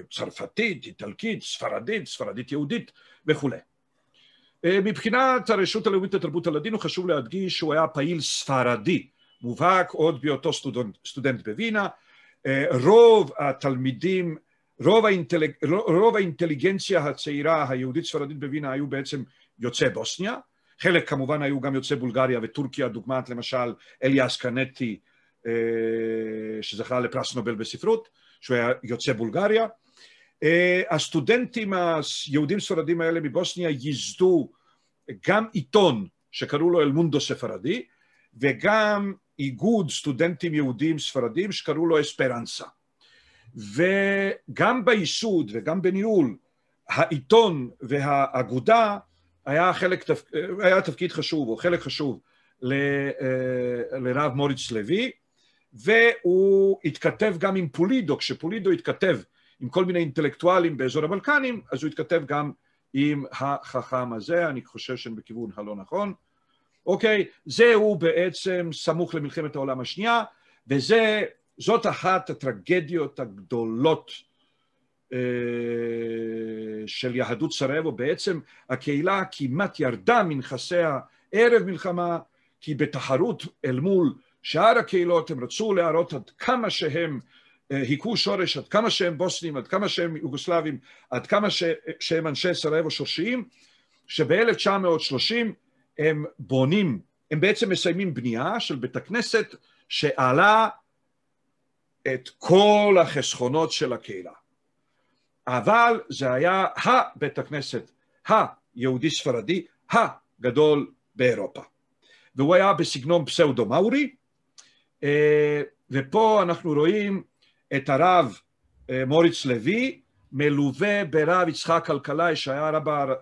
וצרפתית, איטלקית, ספרדית, ספרדית יהודית וכו'. מבחינת הרשות הלאומית לתרבות הלדינו חשוב להדגיש שהוא היה פעיל ספרדי מובהק עוד בהיותו סטודנט בווינה. רוב התלמידים, רוב האינטליגנציה הצעירה היהודית ספרדית בווינה היו בעצם יוצאי בוסניה, חלק כמובן היו גם יוצאי בולגריה וטורקיה, דוגמת למשל אליאס קנטי שזכה לפרס נובל בספרות, שהוא היה יוצא בולגריה. הסטודנטים היהודים ספרדים האלה מבוסניה ייסדו גם עיתון שקראו לו אל מונדו ספרדי, וגם איגוד סטודנטים יהודים ספרדים שקראו לו אספרנסה. וגם בייסוד וגם בניהול העיתון והאגודה היה תפקיד חשוב או חלק חשוב לרב מוריץ לוי, והוא התכתב גם עם פולידו. כשפולידו התכתב עם כל מיני אינטלקטואלים באזור הבלקנים, אז הוא התכתב גם עם החכם הזה. אני חושב שהם בכיוון הלא נכון. אוקיי, זהו בעצם סמוך למלחמת העולם השנייה, וזאת אחת הטרגדיות הגדולות של יהדות סרייבו. בעצם הקהילה כמעט ירדה מנכסיה ערב מלחמה, כי בתחרות אל מול שאר הקהילות הם רצו להראות עד כמה שהם היכו שורש, עד כמה שהם בוסנים, עד כמה שהם יוגוסלבים, עד כמה שהם אנשי סרייבו שורשיים, שב-1930 הם בונים, הם בעצם מסיימים בנייה של בית הכנסת שעלה את כל החסכונות של הקהילה. אבל זה היה הבית הכנסת היהודי ספרדי הגדול באירופה. והוא היה בסגנון פסאודו מאורי, ופה אנחנו רואים את מוריץ לוי מלווה ברב יצחק אלקלעי שהיה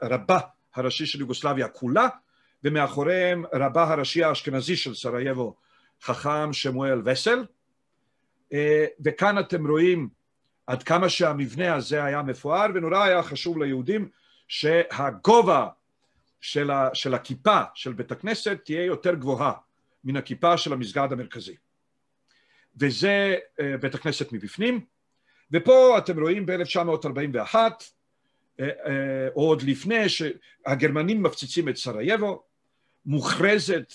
רבה הראשי של יוגוסלביה כולה, ומאחוריהם רבה הראשי האשכנזי של סרייבו, חכם שמואל וסל. וכאן אתם רואים עד כמה שהמבנה הזה היה מפואר, ונורא היה חשוב ליהודים שהגובה של הכיפה של בית הכנסת תהיה יותר גבוהה מן הכיפה של המסגד המרכזי. וזה בית הכנסת מבפנים. ופה אתם רואים ב-1941, עוד לפני שהגרמנים מפציצים את סרייבו, מוכרזת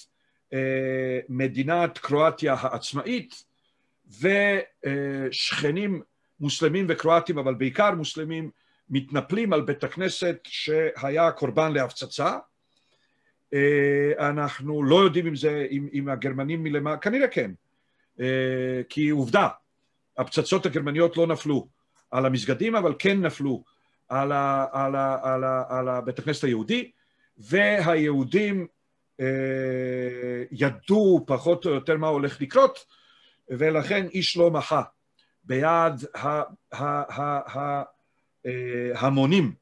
מדינת קרואטיה העצמאית, ושכנים מוסלמים וקרואטים, אבל בעיקר מוסלמים, מתנפלים על בית הכנסת שהיה קורבן להפצצה. אנחנו לא יודעים אם הגרמנים מלמעלה, כנראה כן, כי עובדה, הפצצות הגרמניות לא נפלו על המסגדים, אבל כן נפלו על בית הכנסת היהודי, והיהודים ידעו פחות או יותר מה הולך לקרות, ולכן איש לא מחה ביד המונים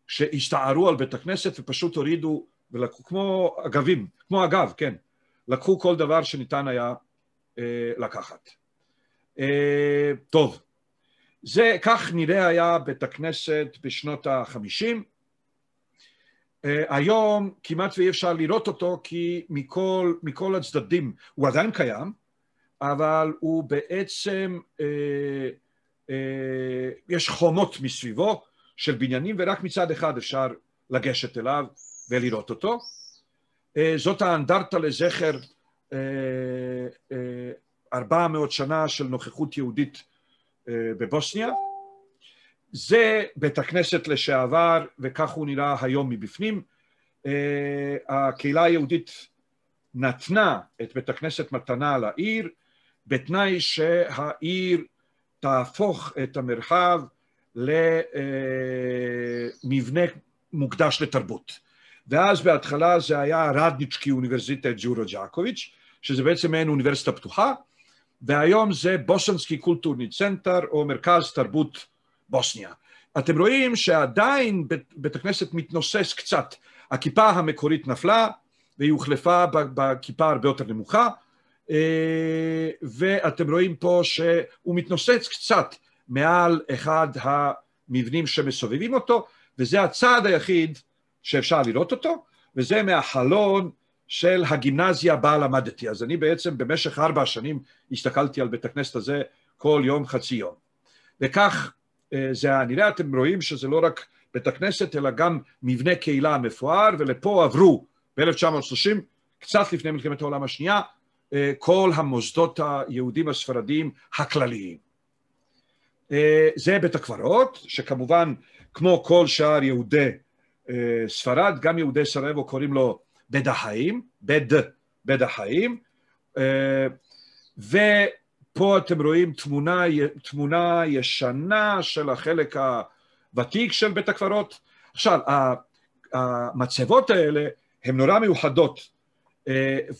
שהשתערו על בית הכנסת ופשוט הורידו ולקחו כמו אגבים, כמו אגב, כן, לקחו כל דבר שניתן היה לקחת. טוב, כך נראה היה בית הכנסת בשנות ה-50. היום כמעט ואי אפשר לראות אותו, כי מכל הצדדים הוא עדיין קיים, אבל הוא בעצם, יש חומות מסביבו, של בניינים, ורק מצד אחד אפשר לגשת אליו ולראות אותו. זאת האנדרטה לזכר 400 שנה של נוכחות יהודית בבוסניה. זה בית הכנסת לשעבר, וכך הוא נראה היום מבפנים. הקהילה היהודית נתנה את בית הכנסת מתנה לעיר, בתנאי שהעיר תהפוך את המרחב למבנה מוקדש לתרבות. ואז בהתחלה זה היה רדניצ'קי אוניברסיטת ג'ורו ג'קוביץ', שזה בעצם מעין אוניברסיטה פתוחה, והיום זה בוסנסקי קולטורני צנטר או מרכז תרבות בוסניה. אתם רואים שעדיין בית הכנסת מתנוסס קצת, הכיפה המקורית נפלה והיא הוחלפה בכיפה הרבה יותר נמוכה, ואתם רואים פה שהוא מתנוסס קצת מעל אחד המבנים שמסובבים אותו, וזה הצעד היחיד שאפשר לראות אותו, וזה מהחלון של הגימנזיה בה למדתי. אז אני בעצם במשך 4 שנים הסתכלתי על בית הכנסת הזה כל יום חצי יום. וכך זה נראה, אתם רואים שזה לא רק בית הכנסת, אלא גם מבנה קהילה מפואר, ולפה עברו ב-1930, קצת לפני מלחמת העולם השנייה, כל המוסדות היהודים הספרדיים הכלליים. זה בית הקברות, שכמובן כמו כל שאר יהודי ספרד, גם יהודי סרייבו קוראים לו בית החיים, בית החיים, ופה אתם רואים תמונה ישנה של החלק הוותיק של בית הקברות. עכשיו, המצבות האלה הן נורא מיוחדות,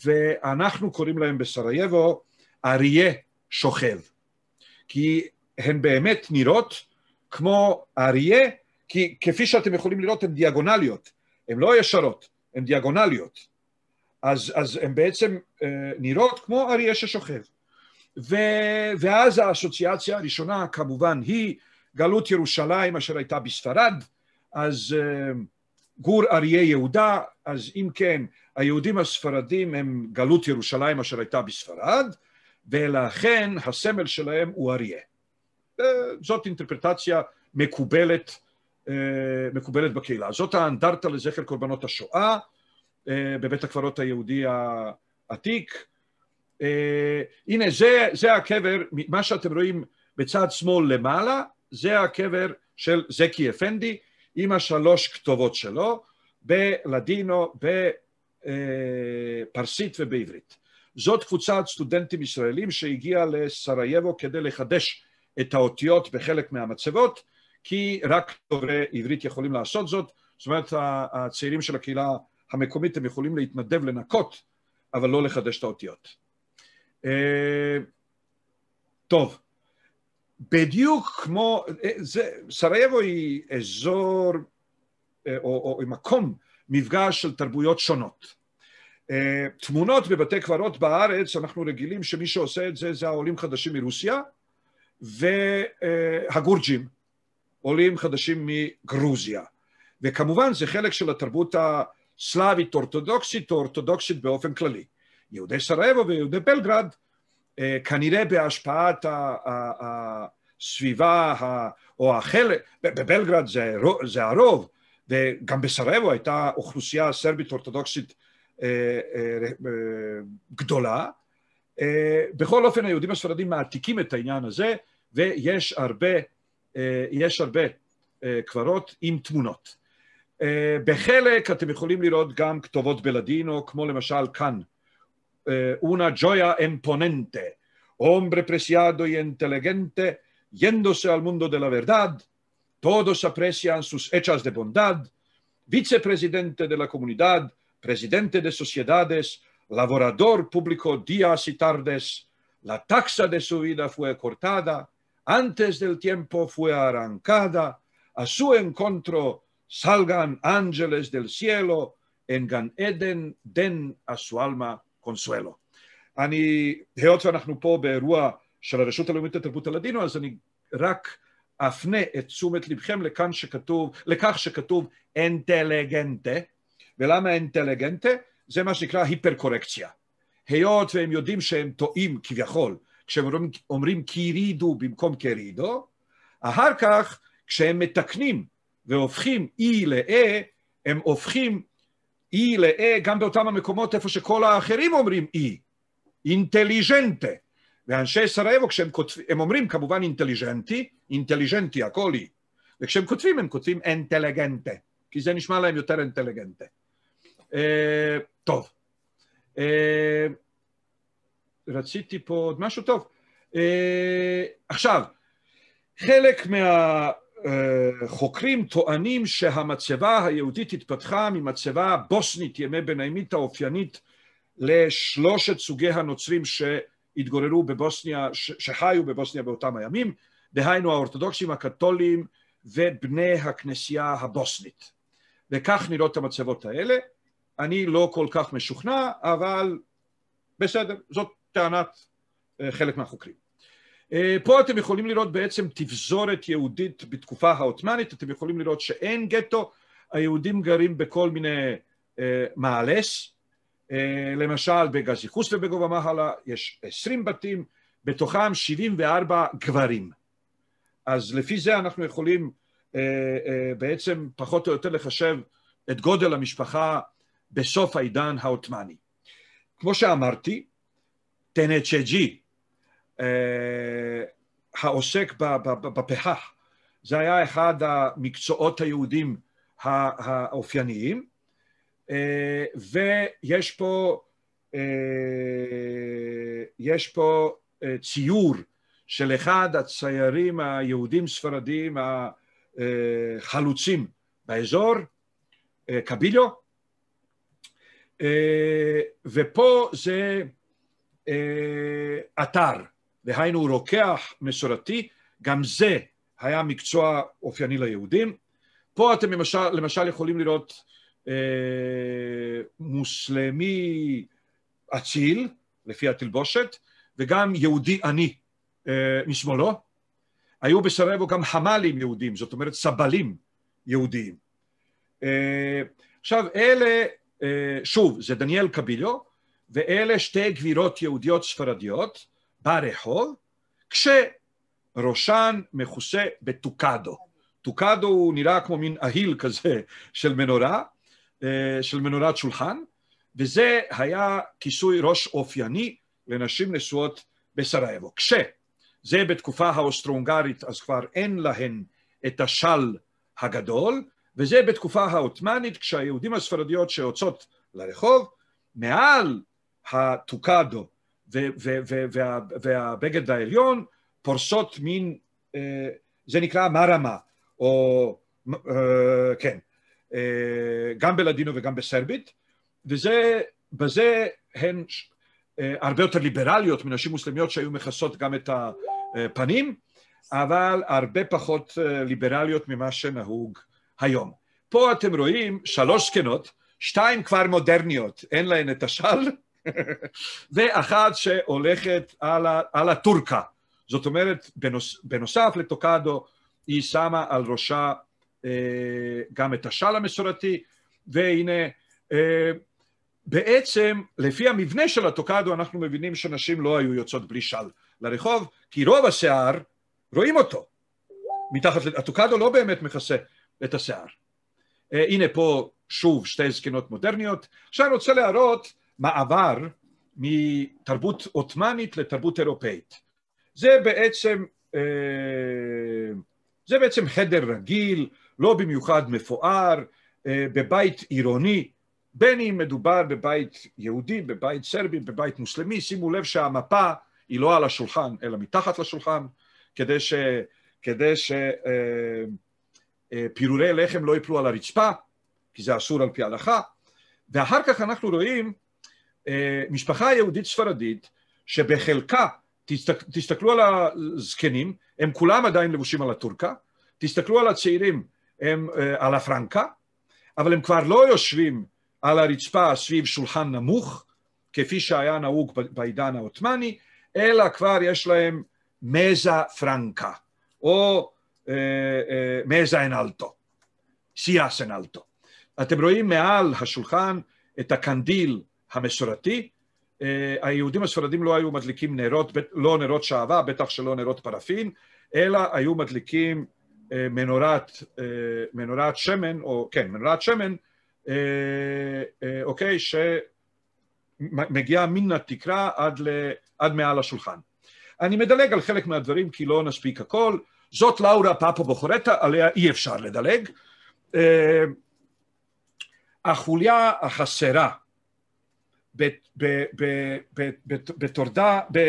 ואנחנו קוראים להם בסרייבו אריה שוכב, כי הן באמת נראות כמו אריה, כי כפי שאתם יכולים לראות הן דיאגונליות, הן לא ישרות, הן דיאגונליות, אז הן בעצם נראות כמו אריה ששוכב. ואז האסוציאציה הראשונה כמובן היא גלות ירושלים אשר הייתה בספרד, אז גור אריה יהודה, אז אם כן היהודים הספרדים הם גלות ירושלים אשר הייתה בספרד, ולכן הסמל שלהם הוא אריה. זאת אינטרפרטציה מקובלת בקהילה. זאת האנדרטה לזכר קורבנות השואה בבית הקברות היהודי העתיק. הנה זה הקבר, מה שאתם רואים בצד שמאל למעלה, זה הקבר של זקי אפנדי עם 3 כתובות שלו בלדינו, בפרסית ובעברית. זאת קבוצת סטודנטים ישראלים שהגיעה לסרייבו כדי לחדש את האותיות בחלק מהמצבות, כי רק דוברי עברית יכולים לעשות זאת. זאת אומרת, הצעירים של הקהילה המקומית הם יכולים להתנדב לנקות, אבל לא לחדש את האותיות. טוב, בדיוק כמו, סרייבו היא אזור או מקום מפגש של תרבויות שונות. תמונות בבתי קברות בארץ, אנחנו רגילים שמי שעושה את זה, זה העולים חדשים מרוסיה, והגורג'ים, עולים חדשים מגרוזיה. וכמובן זה חלק של התרבות הסלאבית אורתודוקסית או אורתודוקסית באופן כללי. יהודי סרייבו ויהודי בלגרד, כנראה בהשפעת הסביבה או החלק, בבלגרד זה הרוב, וגם בסרייבו הייתה אוכלוסייה סרבית אורתודוקסית גדולה. בכל אופן היהודים הספרדים מעתיקים את העניין הזה, ויש הרבה קברות עם תמונות. בחלק אתם יכולים לראות גם כתובות בלדינו, כמו למשל כאן, una gioia imponente, hombre preciado y inteligente, yéndose al mundo de la verdad, todos aprecian sus hechas de bondad, vicepresidente de la comunidad, presidente de sociedades, laborador público días y tardes, la taxa de su vida fue cortada, antes del tiempo fue arrancada, a su encuentro salgan ángeles del cielo, en Gan Eden den a su alma קונסואלו. היות ואנחנו פה באירוע של הרשות הלאומית לתרבות הלדינו, אז אני רק אפנה את תשומת לבכם לכך שכתוב אינטליגנטה. ולמה אינטליגנטה? זה מה שנקרא היפר-קורקציה. היות והם יודעים שהם טועים כביכול, כשהם אומרים קירידו במקום קרידו, אחר כך כשהם מתקנים והופכים אי לאה, הם הופכים אי לאה גם באותם המקומות איפה שכל האחרים אומרים אי, אינטליג'נטה. ואנשי סרייבו כשהם כותבים, הם אומרים כמובן אינטליג'נטי, אינטליג'נטי, הכל אי. וכשהם כותבים, הם כותבים אינטליגנטה, כי זה נשמע להם יותר אינטליגנטה. טוב. רציתי פה עוד משהו טוב. עכשיו, חלק מהחוקרים טוענים שהמצבה היהודית התפתחה ממצבה בוסנית ימי ביניים האופיינית לשלושת סוגי הנוצרים שהתגוררו בבוסניה, שחיו בבוסניה באותם הימים, דהיינו האורתודוקסים, הקתולים ובני הכנסייה הבוסנית. וכך נראות המצבות האלה. אני לא כל כך משוכנע, אבל בסדר, זאת טענת חלק מהחוקרים. פה אתם יכולים לראות בעצם תבזורת יהודית בתקופה העות'מאנית, אתם יכולים לראות שאין גטו, היהודים גרים בכל מיני מעלס, למשל בגזיחוס ובגובה מהלה יש 20 בתים, בתוכם 74 גברים. אז לפי זה אנחנו יכולים בעצם פחות או יותר לחשב את גודל המשפחה בסוף העידן העות'מאני. כמו שאמרתי, טנצ'ג'י, העוסק בפחח, זה היה אחד המקצועות היהודים האופייניים, ויש פה ציור של אחד הציירים היהודים ספרדיים החלוצים באזור, קביליו, ופה זה אתר, דהיינו רוקח מסורתי, גם זה היה מקצוע אופייני ליהודים. פה אתם למשל יכולים לראות מוסלמי אציל, לפי התלבושת, וגם יהודי עני משמאלו. היו בסרייבו גם חמלים יהודים, זאת אומרת סבלים יהודיים. עכשיו אלה, שוב, זה דניאל קביליו, ואלה שתי גבירות יהודיות ספרדיות ברחוב, כשראשן מכוסה בטוקדו. טוקדו הוא נראה כמו מין אהיל כזה של מנורה, של מנורת שולחן, וזה היה כיסוי ראש אופייני לנשים נשואות בסרייבו. כשזה בתקופה האוסטרו-הונגרית, אז כבר אין להן את השל הגדול, וזה בתקופה העות'מאנית, כשהיהודים הספרדיות שיוצאות לרחוב, מעל הטוקדו והבגד העליון, פורסות מין, זה נקרא מרמה, או כן, גם בלדינו וגם בסרבית, ובזה הן הרבה יותר ליברליות מנשים מוסלמיות שהיו מכסות גם את הפנים, אבל הרבה פחות ליברליות ממה שנהוג היום. פה אתם רואים 3 זקנות, 2 כבר מודרניות, אין להן את השל, ואחת שהולכת על הטורקה. זאת אומרת, בנוסף לטוקדו, היא שמה על ראשה גם את השל המסורתי, והנה, בעצם, לפי המבנה של הטוקדו, אנחנו מבינים שנשים לא היו יוצאות בלי של לרחוב, כי רוב השיער, רואים אותו. מתחת, הטוקדו לא באמת מכסה את השיער. הנה פה שוב 2 זקנות מודרניות. עכשיו אני רוצה להראות מעבר מתרבות עות'מאנית לתרבות אירופאית. זה בעצם חדר רגיל, לא במיוחד מפואר, בבית עירוני, בין אם מדובר בבית יהודי, בבית סרבי, בבית מוסלמי. שימו לב שהמפה היא לא על השולחן, אלא מתחת לשולחן, כדי שפירורי לחם לא ייפלו על הרצפה, כי זה אסור על פי ההלכה. ואחר כך אנחנו רואים משפחה יהודית ספרדית, שבחלקה, תסתכלו על הזקנים, הם כולם עדיין לבושים על הטורקה, תסתכלו על הצעירים, הם על הפרנקה, אבל הם כבר לא יושבים על הרצפה סביב שולחן נמוך, כפי שהיה נהוג בעידן העות'מאני, אלא כבר יש להם מזה פרנקה, או מזה אנלטו, סיאס אנלטו. אתם רואים מעל השולחן את הקנדיל המסורתי. היהודים הספרדים לא היו מדליקים נרות, לא נרות שעווה, בטח שלא נרות פרפין, אלא היו מדליקים מנורת שמן, או כן, מנורת שמן, אוקיי, שמגיעה מן התקרה עד מעל השולחן. אני מדלג על חלק מהדברים כי לא נספיק הכל. זאת לאורה פאפו בוכורטה, עליה אי אפשר לדלג. החוליה החסרה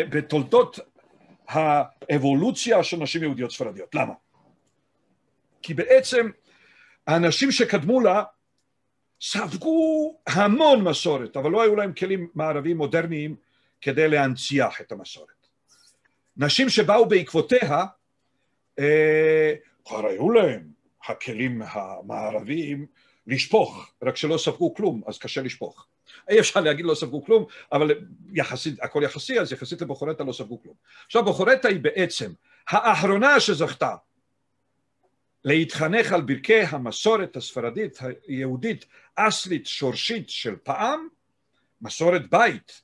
בתולדות האבולוציה של נשים יהודיות ספרדיות. למה? כי בעצם האנשים שקדמו לה ספגו המון מסורת, אבל לא היו להם כלים מערביים מודרניים כדי להנציח את המסורת. נשים שבאו בעקבותיה, כבר היו להם הכלים המערביים לשפוך, רק שלא ספגו כלום, אז קשה לשפוך. אי אפשר להגיד לא ספגו כלום, אבל יחסית, הכל יחסי, אז יחסית לבוכורטה לא ספגו כלום. עכשיו, בוכורטה היא בעצם האחרונה שזכתה להתחנך על ברכי המסורת הספרדית, היהודית, אסלית, שורשית של פעם, מסורת בית,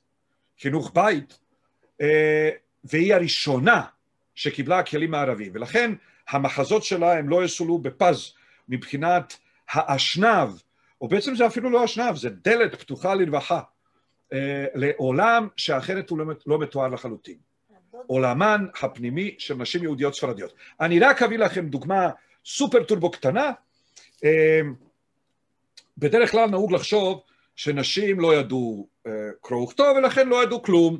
חינוך בית, והיא הראשונה שקיבלה כלים מערביים, ולכן המחזות שלה הם לא יסולו בפז מבחינת האשנב, או בעצם זה אפילו לא אשנב, זה דלת פתוחה לרווחה, לעולם שאחרת הוא לא מתואר לחלוטין. עולמן הפנימי של נשים יהודיות ספרדיות. אני רק אביא לכם דוגמה סופר טורבו קטנה. בדרך כלל נהוג לחשוב שנשים לא ידעו קרוא וכתוב, ולכן לא ידעו כלום.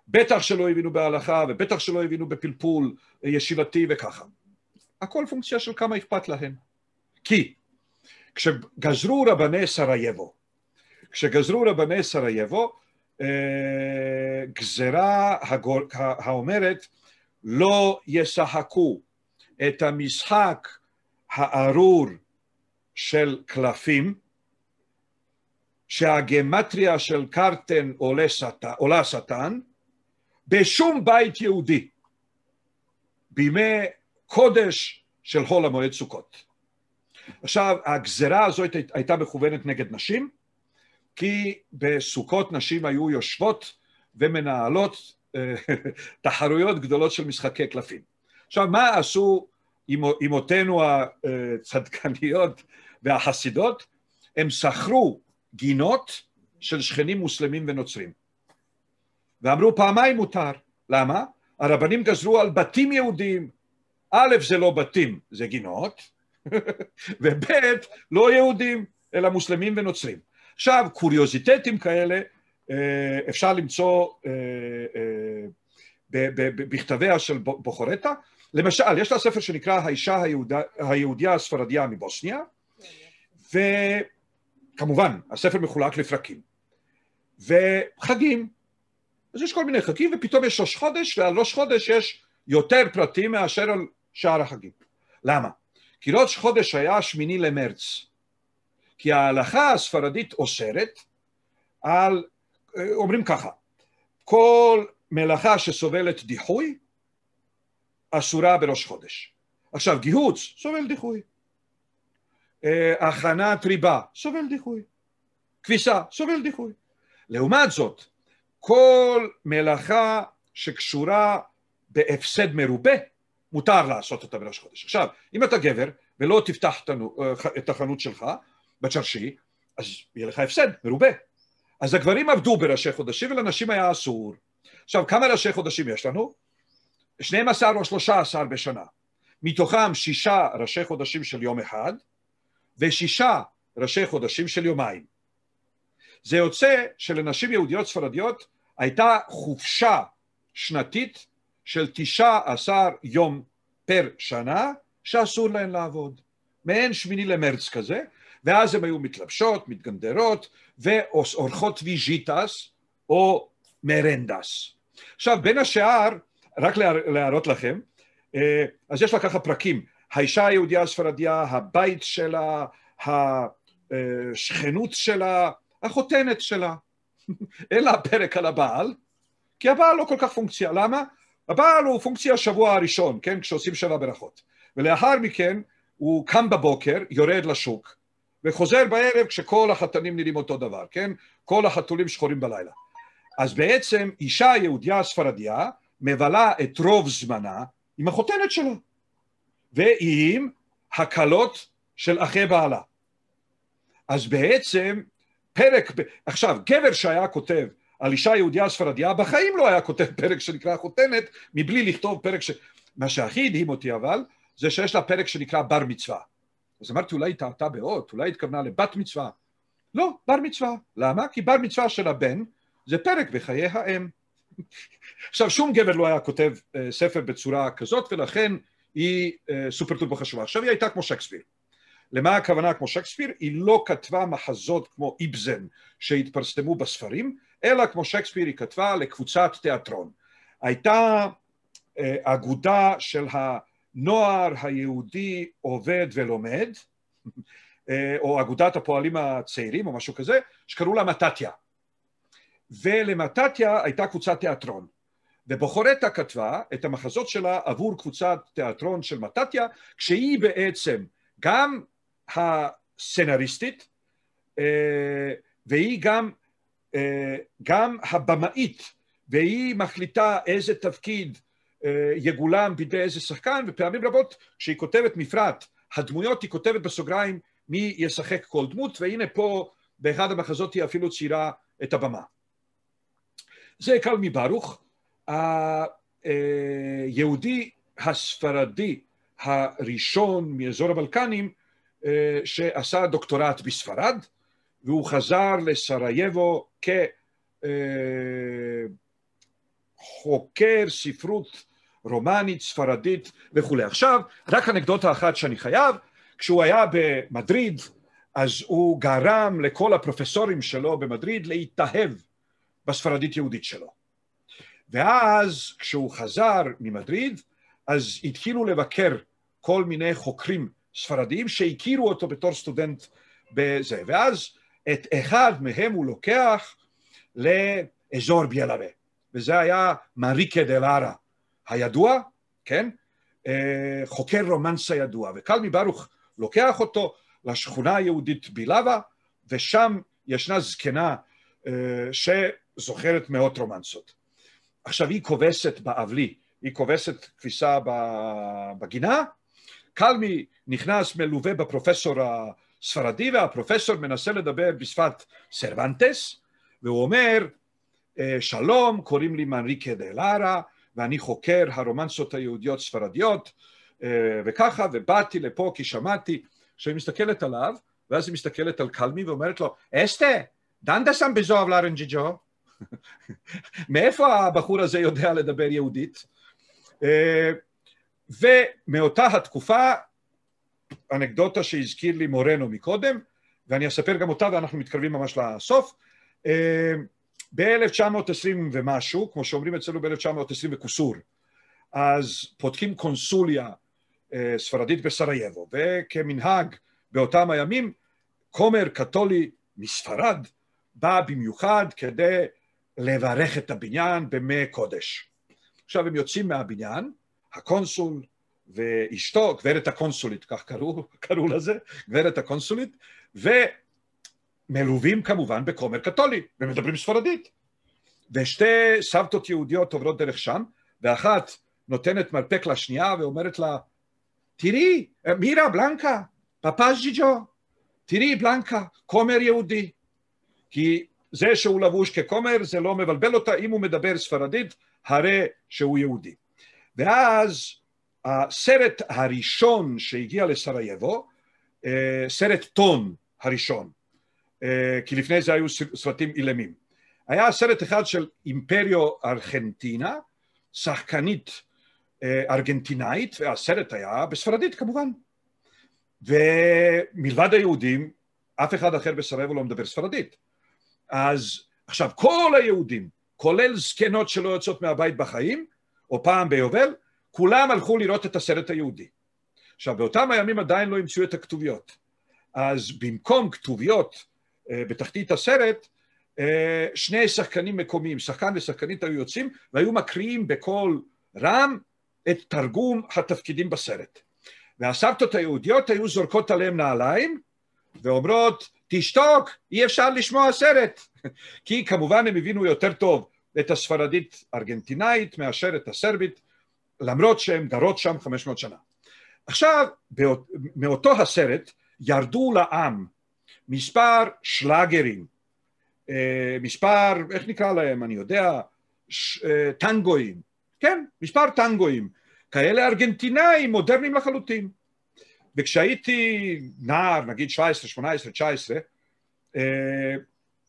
בטח שלא הבינו בהלכה, ובטח שלא הבינו בפלפול ישיבתי וככה. הכל פונקציה של כמה אכפת להם. כי כשגזרו רבני סרייבו, גזרה האומרת לא ישחקו את המשחק הארור של קלפים, שהגמטריה של קרטן עולה שטן, בשום בית יהודי, בימי קודש של חול המועד סוכות. עכשיו, הגזרה הזאת הייתה מכוונת נגד נשים, כי בסוכות נשים היו יושבות ומנהלות תחרויות גדולות של משחקי קלפים. עכשיו, מה עשו אמותינו הצדקניות והחסידות? הם שכרו גינות של שכנים מוסלמים ונוצרים. ואמרו פעמיים מותר. למה? הרבנים גזרו על בתים יהודים. א', זה לא בתים, זה גינות, וב', לא יהודים, אלא מוסלמים ונוצרים. עכשיו, קוריוזיטטים כאלה אפשר למצוא בכתביה של בוכורטה. למשל, יש לה ספר שנקרא האישה היהודיה הספרדיה מבוסניה, וכמובן, הספר מחולק לפרקים. וחגים, אז יש כל מיני חגים, ופתאום יש ראש חודש, ועל ראש חודש יש יותר פרטים מאשר על שאר החגים. למה? כי ראש חודש היה 8 למרץ. כי ההלכה הספרדית אוסרת על, אומרים ככה, כל מלאכה שסובלת דיחוי, אסורה בראש חודש. עכשיו, גיהוץ סובל דיחוי. הכנת ריבה סובל דיחוי. כביסה סובל דיחוי. לעומת זאת, כל מלאכה שקשורה בהפסד מרובה, מותר לעשות אותה בראש חודש. עכשיו, אם אתה גבר ולא תפתח את החנות שלך בצ'רשי, אז יהיה לך הפסד מרובה. אז הגברים עבדו בראשי חודשים ולנשים היה אסור. עכשיו, כמה ראשי חודשים יש לנו? 12 או 13 בשנה. מתוכם 6 ראשי חודשים של יום אחד, ו6 ראשי חודשים של יומיים. זה יוצא שלנשים יהודיות ספרדיות הייתה חופשה שנתית של 19 יום פר שנה, שאסור להן לעבוד. מעין 8 למרץ כזה, ואז הן היו מתלבשות, מתגנדרות, ועורכות ויז'יטס או מרנדס. עכשיו, בין השאר, רק להראות לכם, אז יש לה ככה פרקים, האישה היהודיה הספרדיה, הבית שלה, השכנות שלה, החותנת שלה. אין לה פרק על הבעל, כי הבעל לא כל כך פונקציה. למה? הבעל הוא פונקציה השבוע הראשון, כן? כשעושים 7 ברכות. ולאחר מכן הוא קם בבוקר, יורד לשוק, וחוזר בערב כשכל החתנים נראים אותו דבר, כן? כל החתולים שחורים בלילה. אז בעצם אישה יהודיה ספרדיה מבלה את רוב זמנה עם החותנת שלה. ועם הקלות של אחי בעלה. אז בעצם פרק, עכשיו גבר שהיה כותב על אישה יהודיה ספרדיה, בחיים לא היה כותב פרק שנקרא חותנת, מבלי לכתוב פרק מה שהכי הדהים אותי אבל, זה שיש לה פרק שנקרא בר מצווה. אז אמרתי, אולי היא טעתה באות, אולי התכוונה לבת מצווה. לא, בר מצווה. למה? כי בר מצווה של הבן זה פרק בחיי האם. עכשיו, שום גבר לא היה כותב ספר בצורה כזאת, ולכן היא סופר טובה חשובה. עכשיו היא הייתה כמו שייקספיר. למה הכוונה כמו שייקספיר? היא לא כתבה מחזות כמו איבזן שהתפרסמו בספרים, אלא כמו שייקספיר היא כתבה לקבוצת תיאטרון. הייתה אגודה של הנוער היהודי עובד ולומד, או אגודת הפועלים הצעירים או משהו כזה, שקראו לה מתתיה. ולמתתיה הייתה קבוצת תיאטרון. ובוחרתה כתבה את המחזות שלה עבור קבוצת תיאטרון של מתתיה, כשהיא בעצם גם הסצנריסטית, והיא גם הבמאית, והיא מחליטה איזה תפקיד יגולם בידי איזה שחקן, ופעמים רבות כשהיא כותבת מפרט, הדמויות היא כותבת בסוגריים מי ישחק כל דמות, והנה פה באחד המחזות היא אפילו ציירה את הבמה. זה קלמי ברוך, היהודי הספרדי הראשון מאזור הבלקנים, שעשה דוקטורט בספרד, והוא חזר לסרייבו כחוקר ספרות רומנית, ספרדית וכו'. עכשיו, רק אנקדוטה אחת שאני חייב, כשהוא היה במדריד, אז הוא גרם לכל הפרופסורים שלו במדריד להתאהב בספרדית יהודית שלו. ואז כשהוא חזר ממדריד, אז התחילו לבקר כל מיני חוקרים ספרדיים שהכירו אותו בתור סטודנט בזה. ואז את אחד מהם הוא לוקח לאזור ביאלאבה. וזה היה מריקה דה לארה הידוע, כן? חוקר רומנסה ידוע. וקלמי ברוך לוקח אותו לשכונה היהודית בילאבה, ושם ישנה זקנה שזוכרת מאות רומנסות. עכשיו היא כובסת באבלי, היא כובסת כביסה בגינה, קלמי נכנס מלווה בפרופסור הספרדי, והפרופסור מנסה לדבר בשפת סרוונטס, והוא אומר, שלום, קוראים לי מנריקה דה לארה, ואני חוקר הרומנסות היהודיות ספרדיות, וככה, ובאתי לפה כי שמעתי, שהיא מסתכלת עליו, ואז היא מסתכלת על קלמי ואומרת לו, אסתה, דנדה שם בזו hablar en ג'יג'ו? מאיפה הבחור הזה יודע לדבר יהודית? ומאותה התקופה, אנקדוטה שהזכיר לי מורנו מקודם, ואני אספר גם אותה ואנחנו מתקרבים ממש לסוף, ב-1920 ומשהו, כמו שאומרים אצלנו ב-1920 וכוסור, אז פותחים קונסוליה ספרדית בסרייבו, וכמנהג באותם הימים, כומר קתולי מספרד בא במיוחד כדי לברך את הבניין במי קודש. עכשיו הם יוצאים מהבניין, הקונסול ואשתו, גברת הקונסולית, כך קראו לזה, גברת הקונסולית, ומלווים כמובן בכומר קתולי, ומדברים ספרדית. ושתי סבתות יהודיות עוברות דרך שם, ואחת נותנת מרפק לשנייה ואומרת לה, תראי, מירה בלנקה, פפז ג'יג'ו, תראי בלנקה, כומר יהודי. כי זה שהוא לבוש ככומר, זה לא מבלבל אותה, אם הוא מדבר ספרדית, הרי שהוא יהודי. ואז הסרט הראשון שהגיע לסרייבו, סרט טון הראשון, כי לפני זה היו סרטים אילמים, היה סרט אחד של אימפריו ארגנטינה, שחקנית ארגנטינאית, והסרט היה בספרדית כמובן. ומלבד היהודים, אף אחד אחר בסרייבו לא מדבר ספרדית. אז עכשיו כל היהודים, כולל זקנות שלא יוצאות מהבית בחיים, או פעם ביובל, כולם הלכו לראות את הסרט היהודי. עכשיו באותם הימים עדיין לא המציאו את הכתוביות. אז במקום כתוביות בתחתית הסרט, שני שחקנים מקומיים, שחקן ושחקנית היו יוצאים, והיו מקריאים בקול רם את תרגום התפקידים בסרט. והסבתות היהודיות היו זורקות עליהם נעליים, ואומרות, תשתוק, אי אפשר לשמוע סרט. כי כמובן הם הבינו יותר טוב את הספרדית ארגנטינאית מאשר את הסרבית, למרות שהן גרות שם 500 שנה. עכשיו, מאותו הסרט ירדו לעם מספר שלאגרים, מספר, איך נקרא להם, אני יודע, טנגואים, כן, מספר טנגואים, כאלה ארגנטינאים מודרניים לחלוטין. וכשהייתי נער, נגיד 17, 18, 19,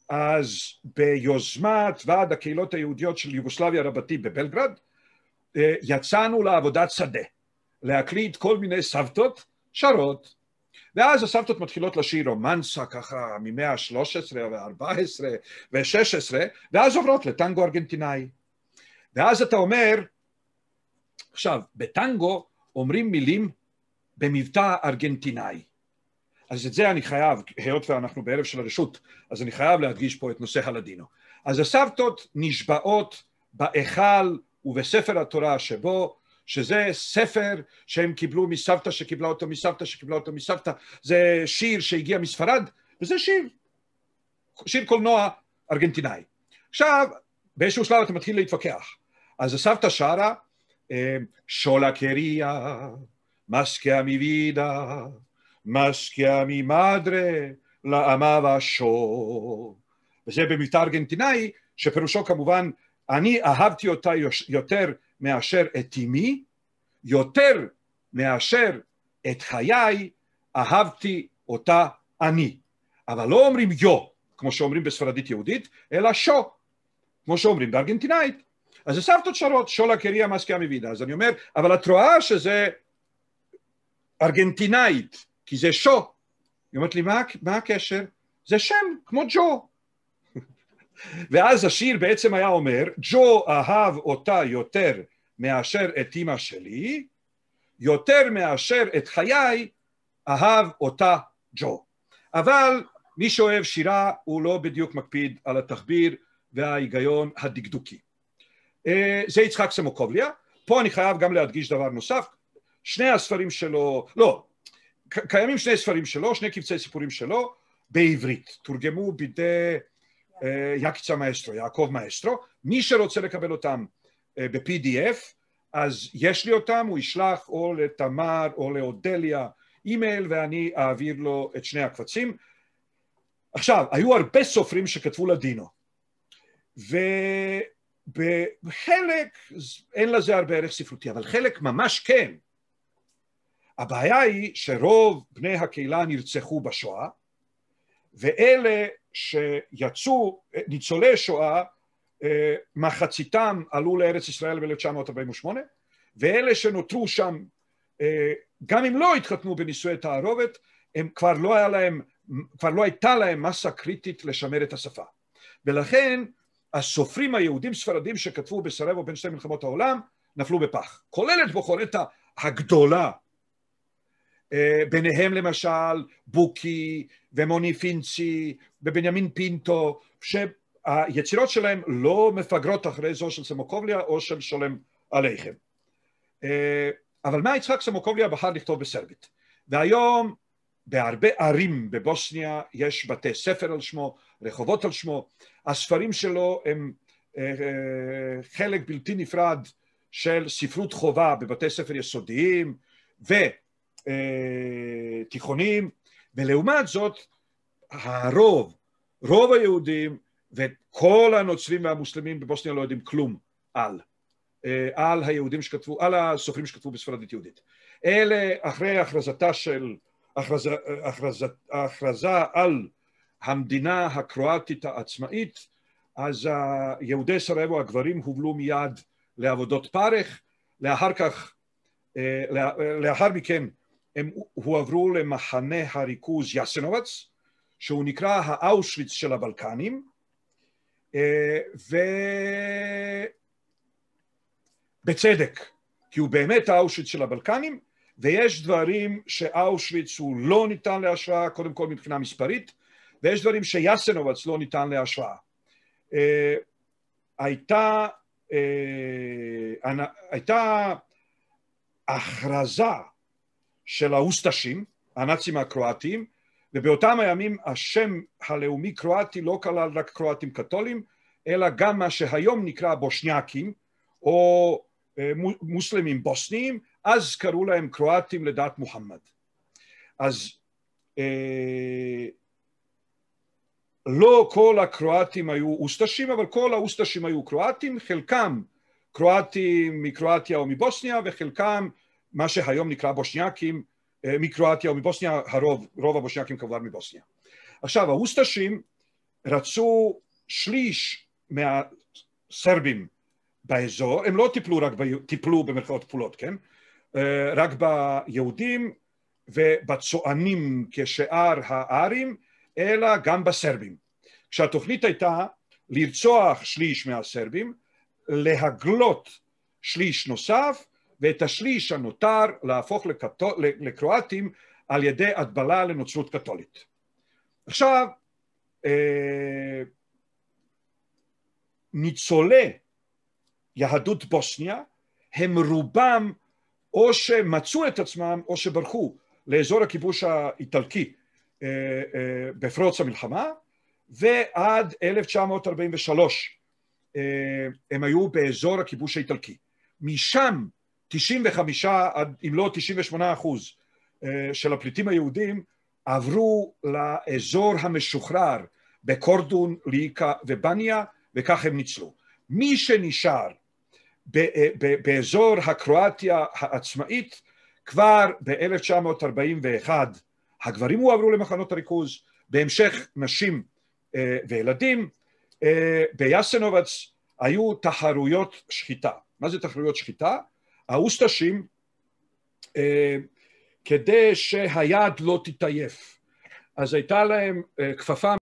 אז ביוזמת ועד הקהילות היהודיות של יוגוסלביה רבתי בבלגרד, יצאנו לעבודת שדה, להקליט כל מיני סבתות שרות, ואז הסבתות מתחילות לשיר רומנסה ככה ממאה ה-13 ו-14 ו-16, ואז עוברות לטנגו ארגנטינאי. ואז אתה אומר, עכשיו, בטנגו אומרים מילים במבטא ארגנטינאי. אז את זה אני חייב, היות ואנחנו בערב של הרשות, אז אני חייב להדגיש פה את נושא הלדינו. אז הסבתות נשבעות בהיכל ובספר התורה שבו, שזה ספר שהם קיבלו מסבתא שקיבלה אותו מסבתא שקיבלה אותו מסבתא, זה שיר שהגיע מספרד, וזה שיר קולנוע ארגנטינאי. עכשיו, באיזשהו שלב אתה מתחיל להתווכח. אז הסבתא שרה, שולה קריה, מסקיה מוידה, מסקיה ממדרה, לאמה ושו. וזה במבטא ארגנטינאי, שפירושו כמובן, אני אהבתי אותה יותר מאשר את אמי, יותר מאשר את חיי, אהבתי אותה אני. אבל לא אומרים יו, כמו שאומרים בספרדית יהודית, אלא שו, כמו שאומרים בארגנטינאית. אז הסבתות שרות, שולה קריה מסקיה מוידה. אז אני אומר, אבל את רואה שזה ארגנטינאית, כי זה שו. היא אומרת לי, מה הקשר? זה שם, כמו ג'ו. ואז השיר בעצם היה אומר, ג'ו אהב אותה יותר מאשר את אמא שלי, יותר מאשר את חיי אהב אותה ג'ו. אבל מי שאוהב שירה הוא לא בדיוק מקפיד על התחביר וההיגיון הדקדוקי. זה יצחק סמוקובליה. פה אני חייב גם להדגיש דבר נוסף, שני הספרים שלו, לא, קיימים שני ספרים שלו, שני קבצי סיפורים שלו, בעברית, תורגמו בידי יקיצה מאסטרו, יעקב מאסטרו. מי שרוצה לקבל אותם ב-PDF, אז יש לי אותם, הוא ישלח או לתמר או לאודליה אימייל, ואני אעביר לו את שני הקבצים. עכשיו, היו הרבה סופרים שכתבו לדינו, ובחלק אין לזה הרבה ערך ספרותי, אבל חלק ממש כן. הבעיה היא שרוב בני הקהילה נרצחו בשואה, ואלה שיצאו, ניצולי שואה, מחציתם עלו לארץ ישראל ב-1948, ואלה שנותרו שם, גם אם לא התחתנו בנישואי תערובת, הם כבר לא הייתה להם מסה קריטית לשמר את השפה. ולכן הסופרים היהודים ספרדים שכתבו בסרייבו בין שתי מלחמות העולם, נפלו בפח. כולל את בוכורטה הגדולה, ביניהם למשל בוקי ומוני פינצי ובנימין פינטו, שהיצירות שלהם לא מפגרות אחרי זו של סמוקובליה או של שולם עליכם. אבל מה יצחק סמוקובליה בחר לכתוב בסרבית? והיום בהרבה ערים בבוסניה יש בתי ספר על שמו, רחובות על שמו. הספרים שלו הם חלק בלתי נפרד של ספרות חובה בבתי ספר יסודיים ותיכונים, ולעומת זאת רוב היהודים וכל הנוצרים והמוסלמים בבוסניה לא יודעים כלום על היהודים שכתבו, על הסופרים שכתבו בספרדית יהודית. אלה אחרי הכרזה על המדינה הקרואטית העצמאית, אז יהודי סרייבו הגברים הובלו מיד לעבודות פרך, לאחר מכן הם הועברו למחנה הריכוז יאסנובץ, שהוא נקרא האושוויץ של הבלקנים, ובצדק, כי הוא באמת האושוויץ של הבלקנים, ויש דברים שאושוויץ הוא לא ניתן להשוואה, קודם כל מבחינה מספרית, ויש דברים שיאסנובץ לא ניתן להשוואה. הייתה הכרזה של האוסטשים, הנאצים הקרואטיים, ובאותם הימים השם הלאומי קרואטי לא כלל רק קרואטים קתולים, אלא גם מה שהיום נקרא בושניאקים, או מוסלמים בוסניים, אז קראו להם קרואטים לדת מוחמד. אז לא כל הקרואטים היו אוסטשים, אבל כל האוסטשים היו קרואטים, חלקם קרואטים מקרואטיה או מבוסניה, וחלקם מה שהיום נקרא בושניאקים מקרואטיה או מבוסניה, רוב הבושניאקים כמובן מבוסניה. עכשיו, האוסטשים רצו שליש מהסרבים באזור, הם לא טיפלו במרכאות כפולות, כן? רק ביהודים ובצוענים כשאר הארים, אלא גם בסרבים. כשהתוכנית הייתה לרצוח שליש מהסרבים, להגלות שליש נוסף, ואת השליש הנותר להפוך לקרואטים על ידי הטבלה לנוצרות קתולית. עכשיו, ניצולי יהדות בוסניה הם רובם או שמצאו את עצמם או שברחו לאזור הכיבוש האיטלקי בפרוץ המלחמה, ועד 1943 הם היו באזור הכיבוש האיטלקי. משם 95 אם לא 98% של הפליטים היהודים עברו לאזור המשוחרר בקורדון, ליקה ובניה, וכך הם ניצלו. מי שנשאר באזור הקרואטיה העצמאית, כבר ב-1941 הגברים הועברו למחנות הריכוז, בהמשך נשים וילדים. ביאסנובץ היו תחרויות שחיטה. מה זה תחרויות שחיטה? האוסטשים, כדי שהיד לא תתעייף, אז הייתה להם כפפה